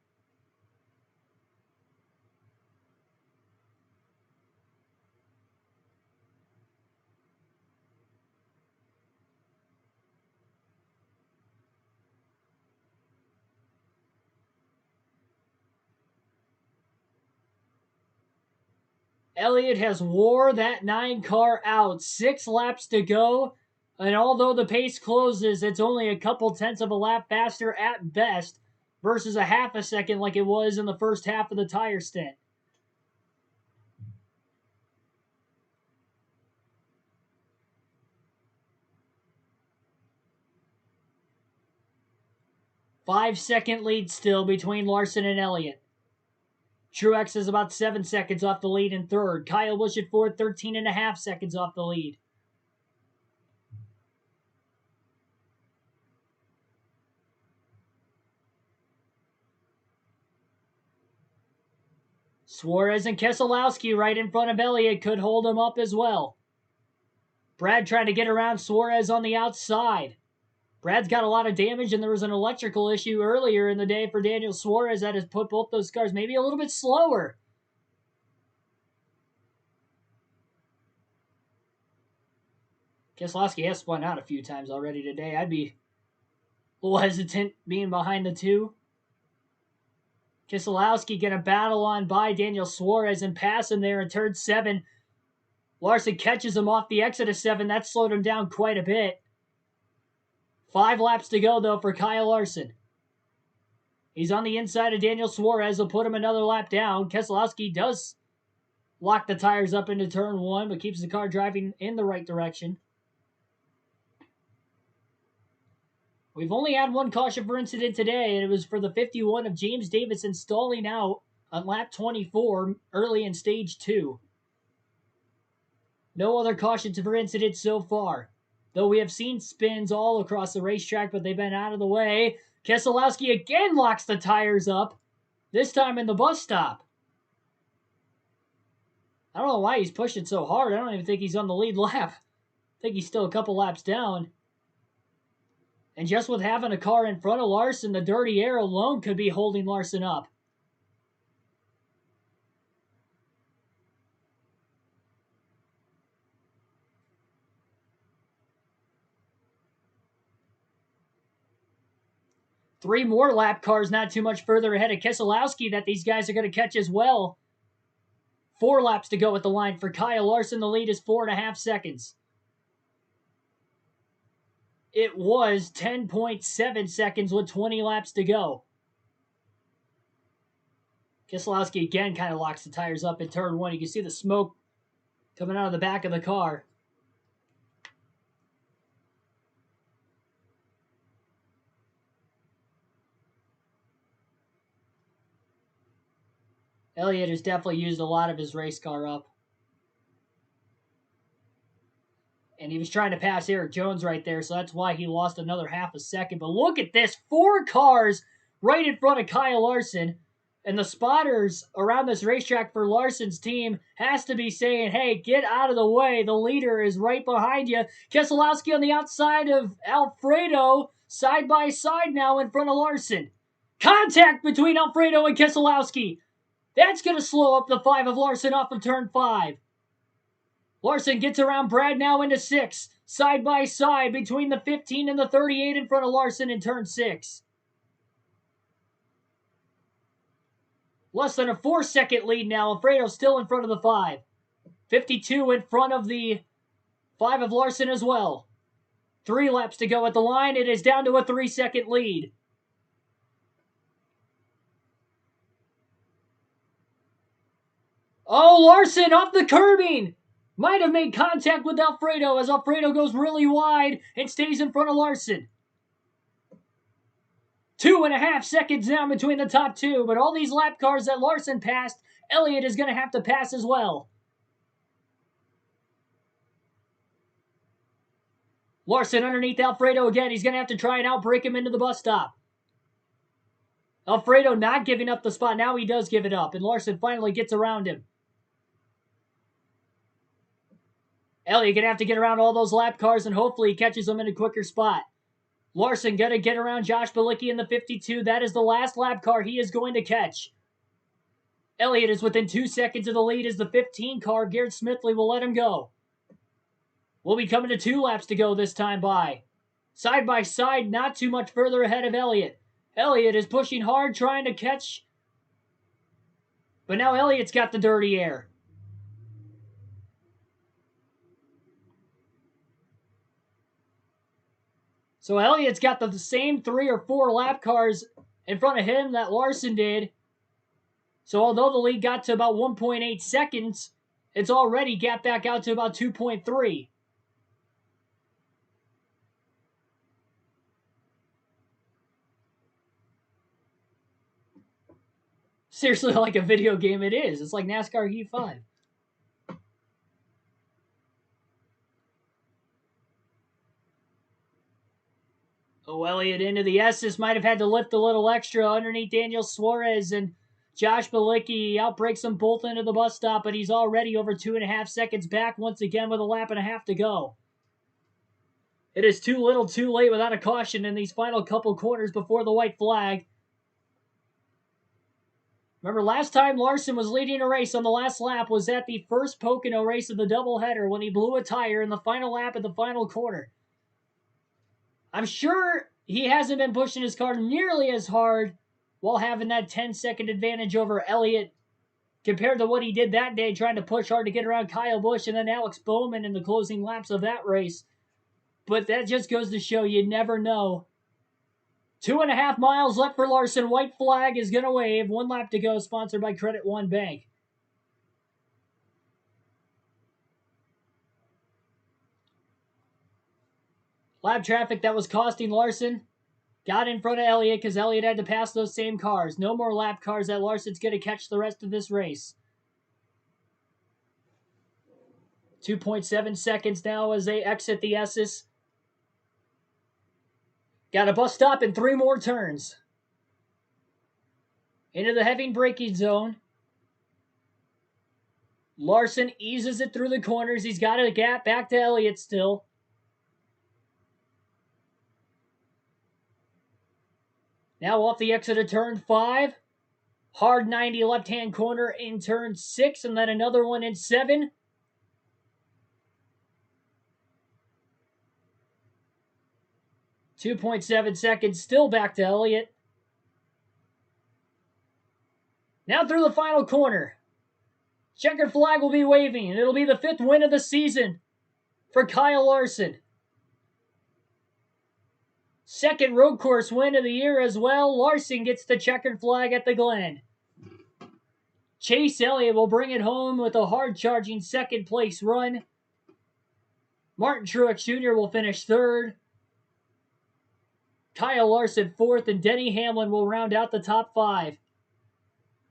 Elliott has wore that 9 car out. 6 laps to go. And although the pace closes, it's only a couple tenths of a lap faster at best versus a half a second like it was in the first half of the tire stint. Five-second lead still between Larson and Elliott. Truex is about 7 seconds off the lead in third. Kyle Busch at fourth, 13.5 seconds off the lead. Suarez and Keselowski right in front of Elliott could hold him up as well. Brad trying to get around Suarez on the outside. Brad's got a lot of damage, and there was an electrical issue earlier in the day for Daniel Suarez that has put both those cars maybe a little bit slower. Keselowski has spun out a few times already today. I'd be a little hesitant being behind the two. Keselowski going to battle on by Daniel Suarez and pass him there in turn 7. Larson catches him off the exit of 7. That slowed him down quite a bit. 5 laps to go, though, for Kyle Larson. He's on the inside of Daniel Suarez. He'll put him another lap down. Keselowski does lock the tires up into turn 1, but keeps the car driving in the right direction. We've only had one caution for incident today, and it was for the 51 of James Davison stalling out on lap 24 early in stage 2. No other cautions for incident so far, though we have seen spins all across the racetrack, but they've been out of the way. Keselowski again locks the tires up, this time in the bus stop. I don't know why he's pushing so hard. I don't even think he's on the lead lap. I think he's still a couple laps down. And just with having a car in front of Larson, the dirty air alone could be holding Larson up. Three more lap cars not too much further ahead of Keselowski that these guys are going to catch as well. 4 laps to go at the line for Kyle Larson. The lead is 4.5 seconds. It was 10.7 seconds with 20 laps to go. Keselowski again kind of locks the tires up in turn 1. You can see the smoke coming out of the back of the car. Elliott has definitely used a lot of his race car up. And he was trying to pass Eric Jones right there, so that's why he lost another half a second. But look at this. 4 cars right in front of Kyle Larson. And the spotters around this racetrack for Larson's team has to be saying, hey, get out of the way. The leader is right behind you. Keselowski on the outside of Alfredo, side by side now in front of Larson. Contact between Alfredo and Keselowski. That's going to slow up the 5 of Larson off of turn 5. Larson gets around Brad now into 6. Side by side between the 15 and the 38 in front of Larson in turn 6. Less than a 4-second lead now. Alfredo still in front of the 5. 52 in front of the 5 of Larson as well. 3 laps to go at the line. It is down to a 3-second lead. Oh, Larson off the curbing. Might have made contact with Alfredo as Alfredo goes really wide and stays in front of Larson. 2.5 seconds now between the top 2, but all these lap cars that Larson passed, Elliott is going to have to pass as well. Larson underneath Alfredo again. He's going to have to try and outbrake him into the bus stop. Alfredo not giving up the spot. Now he does give it up, and Larson finally gets around him. Elliott going to have to get around all those lap cars, and hopefully he catches them in a quicker spot. Larson going to get around Josh Bilicki in the 52. That is the last lap car he is going to catch. Elliott is within 2 seconds of the lead as the 15 car. Garrett Smithley will let him go. We'll be coming to 2 laps to go this time by. Side by side, not too much further ahead of Elliott. Elliott is pushing hard, trying to catch. But now Elliott's got the dirty air. So Elliott's got the same 3 or 4 lap cars in front of him that Larson did. So although the lead got to about 1.8 seconds, it's already gapped back out to about 2.3. Seriously, like a video game it is. It's like NASCAR Heat 5. Oh, Elliott into the S. This might have had to lift a little extra underneath Daniel Suarez. And Josh Bilicki outbreaks them both into the bus stop, but he's already over 2.5 seconds back once again with a lap and a half to go. It is too little too late without a caution in these final couple corners before the white flag. Remember, last time Larson was leading a race on the last lap was at the first Pocono race of the doubleheader when he blew a tire in the final lap at the final corner. I'm sure he hasn't been pushing his car nearly as hard while having that 10-second advantage over Elliott compared to what he did that day trying to push hard to get around Kyle Busch and then Alex Bowman in the closing laps of that race. But that just goes to show you never know. 2.5 miles left for Larson. White flag is going to wave. 1 lap to go, sponsored by Credit One Bank. Lap traffic that was costing Larson got in front of Elliott because Elliott had to pass those same cars. No more lap cars that Larson's going to catch the rest of this race. 2.7 seconds now as they exit the S's. Got a bus stop and 3 more turns. Into the heavy braking zone. Larson eases it through the corners. He's got a gap back to Elliott still. Now off the exit of turn 5. Hard 90 left-hand corner in turn 6, and then another one in 7. .7 seconds, still back to Elliott. Now through the final corner. Checkered flag will be waving, and it'll be the 5th win of the season for Kyle Larson. 2nd road course win of the year as well. Larson gets the checkered flag at the Glen. Chase Elliott will bring it home with a hard-charging 2nd place run. Martin Truex Jr. will finish 3rd. Kyle Larson 4th, and Denny Hamlin will round out the top 5.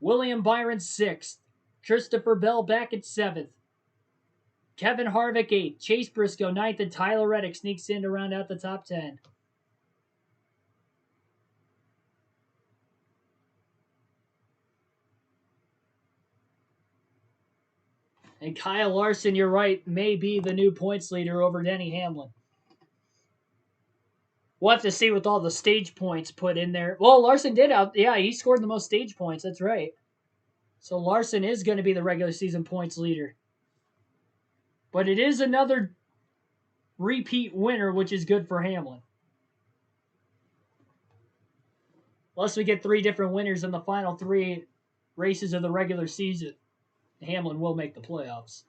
William Byron 6th. Christopher Bell back at 7th. Kevin Harvick 8th. Chase Briscoe 9th, and Tyler Reddick sneaks in to round out the top 10. And Kyle Larson, you're right, may be the new points leader over Denny Hamlin. We'll have to see with all the stage points put in there. Well, Larson did he scored the most stage points. That's right. So Larson is going to be the regular season points leader. But it is another repeat winner, which is good for Hamlin. Unless we get 3 different winners in the final 3 races of the regular season, Hamlin will make the playoffs.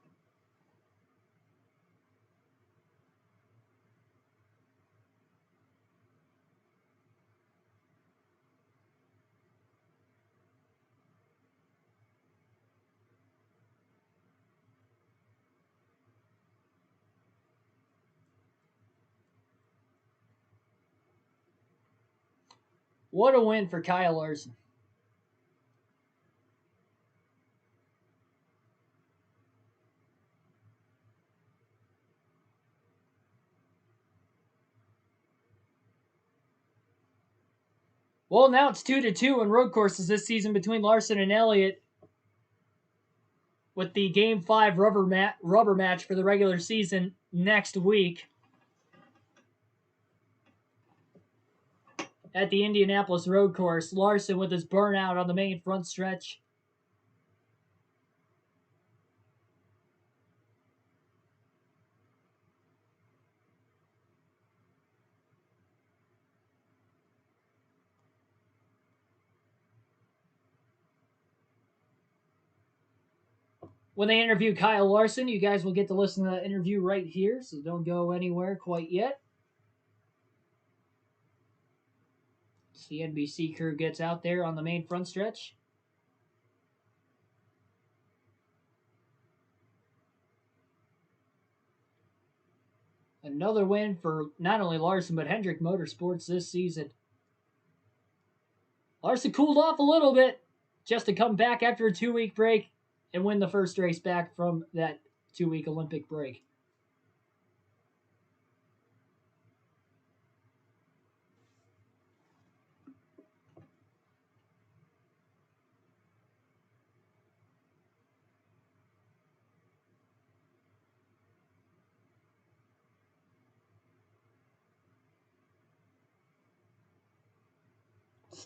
What a win for Kyle Larson. Well, now it's 2-2 in road courses this season between Larson and Elliott, with the Game 5 rubber match for the regular season next week at the Indianapolis road course. Larson with his burnout on the main front stretch. When they interview Kyle Larson, you guys will get to listen to that interview right here, so don't go anywhere quite yet. The NBC crew gets out there on the main front stretch. Another win for not only Larson, but Hendrick Motorsports this season. Larson cooled off a little bit just to come back after a 2-week break and win the first race back from that 2-week Olympic break.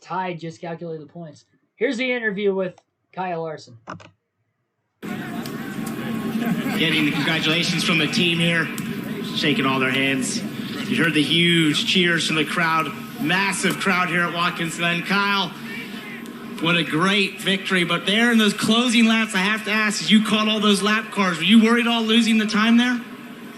tied. Just calculate the points. Here's the interview with Kyle Larson. Getting the congratulations from the team here, shaking all their hands. You heard the huge cheers from the crowd, massive crowd here at Watkins Glen. Kyle, what a great victory. But there in those closing laps, I have to ask, as you caught all those lap cars, were you worried all losing the time there?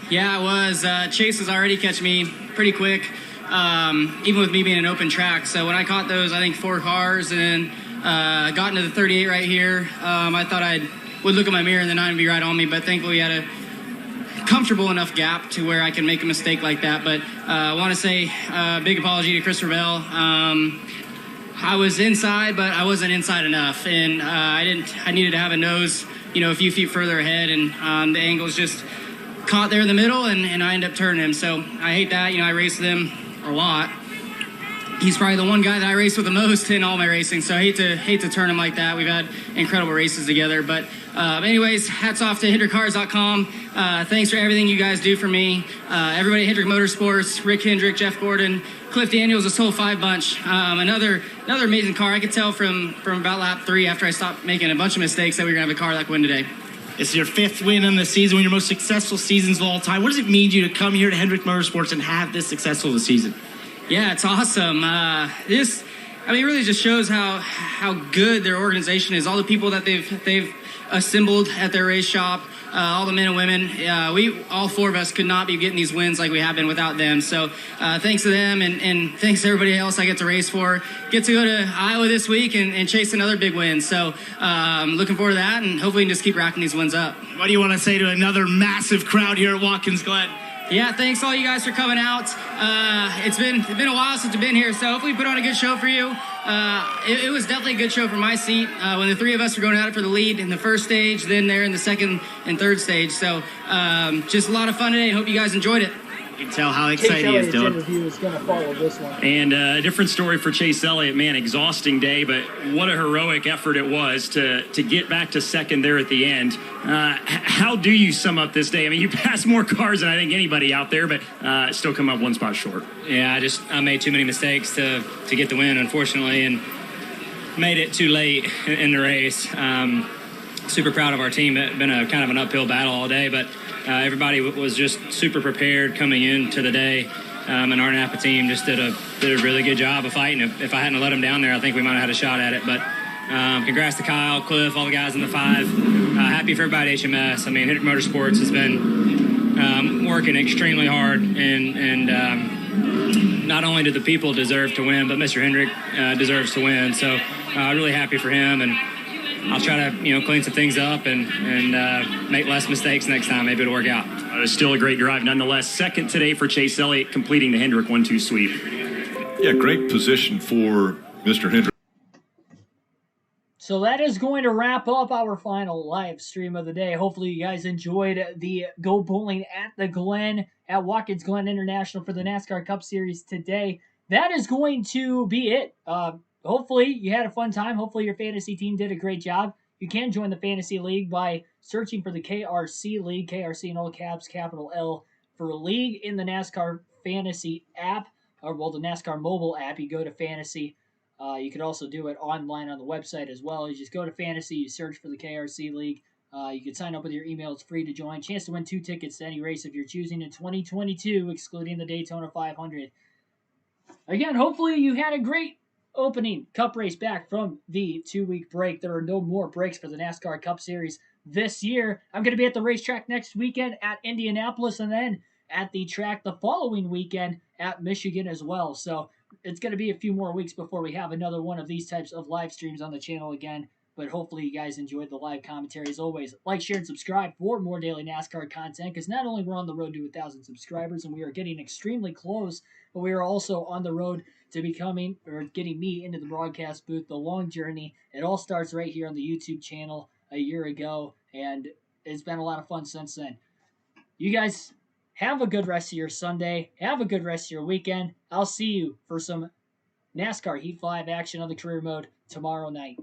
Yeah, I was. Chase was already catching me pretty quick, even with me being an open track. So when I caught those, I think 4 cars, and got into the 38 right here, I thought I would look at my mirror and the 9 would be right on me, but thankfully we had a comfortable enough gap to where I can make a mistake like that. But I want to say a big apology to Chris Ravel. I was inside, but I wasn't inside enough, and I needed to have a nose, a few feet further ahead, and the angles just caught there in the middle, and I ended up turning him. So I hate that. I raced with him a lot. He's probably the one guy that I race with the most in all my racing, so I hate to turn him like that. We've had incredible races together. But anyways, hats off to HendrickCars.com. Thanks for everything you guys do for me. Everybody at Hendrick Motorsports, Rick Hendrick, Jeff Gordon, Cliff Daniels, this whole 5 bunch. Another amazing car. I could tell from about lap 3 after I stopped making a bunch of mistakes that we were going to have a car that could win today. It's your 5th win in the season, one of your most successful seasons of all time. What does it mean to you to come here to Hendrick Motorsports and have this successful of a season? Yeah, it's awesome. This, it really just shows how good their organization is. All the people that they've assembled at their race shop, all the men and women. All 4 of us could not be getting these wins like we have been without them. So thanks to them, and thanks to everybody else I get to race for. Get to go to Iowa this week and chase another big win. So looking forward to that, and hopefully we can just keep racking these wins up. What do you want to say to another massive crowd here at Watkins Glen? Yeah, thanks all you guys for coming out. It's been a while since I've been here, so hopefully we put on a good show for you. It was definitely a good show from my seat when the 3 of us were going at it for the lead in the first stage, then there in the second and third stage. So just a lot of fun today. Hope you guys enjoyed it. You can tell how excited he is, Dylan. Interview is going to follow this one. And a different story for Chase Elliott. Man, exhausting day, but what a heroic effort it was to get back to second there at the end. How do you sum up this day? You passed more cars than I think anybody out there, but still come up 1 spot short. Yeah, I made too many mistakes to get the win, unfortunately, and made it too late in the race. Super proud of our team. It's been a kind of an uphill battle all day, but everybody was just super prepared coming into the day, and our Napa team just did a really good job of fighting. If I hadn't let them down there, I think we might have had a shot at it. But congrats to Kyle, Cliff, all the guys in the 5. Happy for everybody at HMS. Hendrick Motorsports has been working extremely hard, and not only do the people deserve to win, but Mr. Hendrick deserves to win. So really happy for him, and I'll try to clean some things up and make less mistakes next time. Maybe it'll work out. It was still a great drive nonetheless. Second today for Chase Elliott, completing the Hendrick 1-2 sweep. Yeah, great position for Mr. Hendrick. So that is going to wrap up our final live stream of the day. Hopefully you guys enjoyed the Go Bowling at the Glen at Watkins Glen International for the NASCAR Cup Series today. That is going to be it. Hopefully you had a fun time. Hopefully your fantasy team did a great job. You can join the Fantasy League by searching for the KRC League, KRC in all caps, capital L, for League in the NASCAR Fantasy app, or the NASCAR mobile app. You go to Fantasy. You can also do it online on the website as well. You just go to Fantasy, you search for the KRC League. You can sign up with your email. It's free to join. Chance to win 2 tickets to any race if you're choosing in 2022, excluding the Daytona 500. Again, hopefully you had a great opening Cup race back from the 2-week break. There are no more breaks for the NASCAR Cup Series this year. I'm going to be at the racetrack next weekend at Indianapolis, and then at the track the following weekend at Michigan as well. So it's going to be a few more weeks before we have another one of these types of live streams on the channel again. But hopefully you guys enjoyed the live commentary. As always, like, share, and subscribe for more daily NASCAR content, because not only we're on the road to 1,000 subscribers and we are getting extremely close, but we are also on the road to becoming, or getting me into the broadcast booth. The long journey. It all starts right here on the YouTube channel a year ago, and it's been a lot of fun since then. You guys have a good rest of your Sunday. Have a good rest of your weekend. I'll see you for some NASCAR Heat 5 action on the career mode tomorrow night.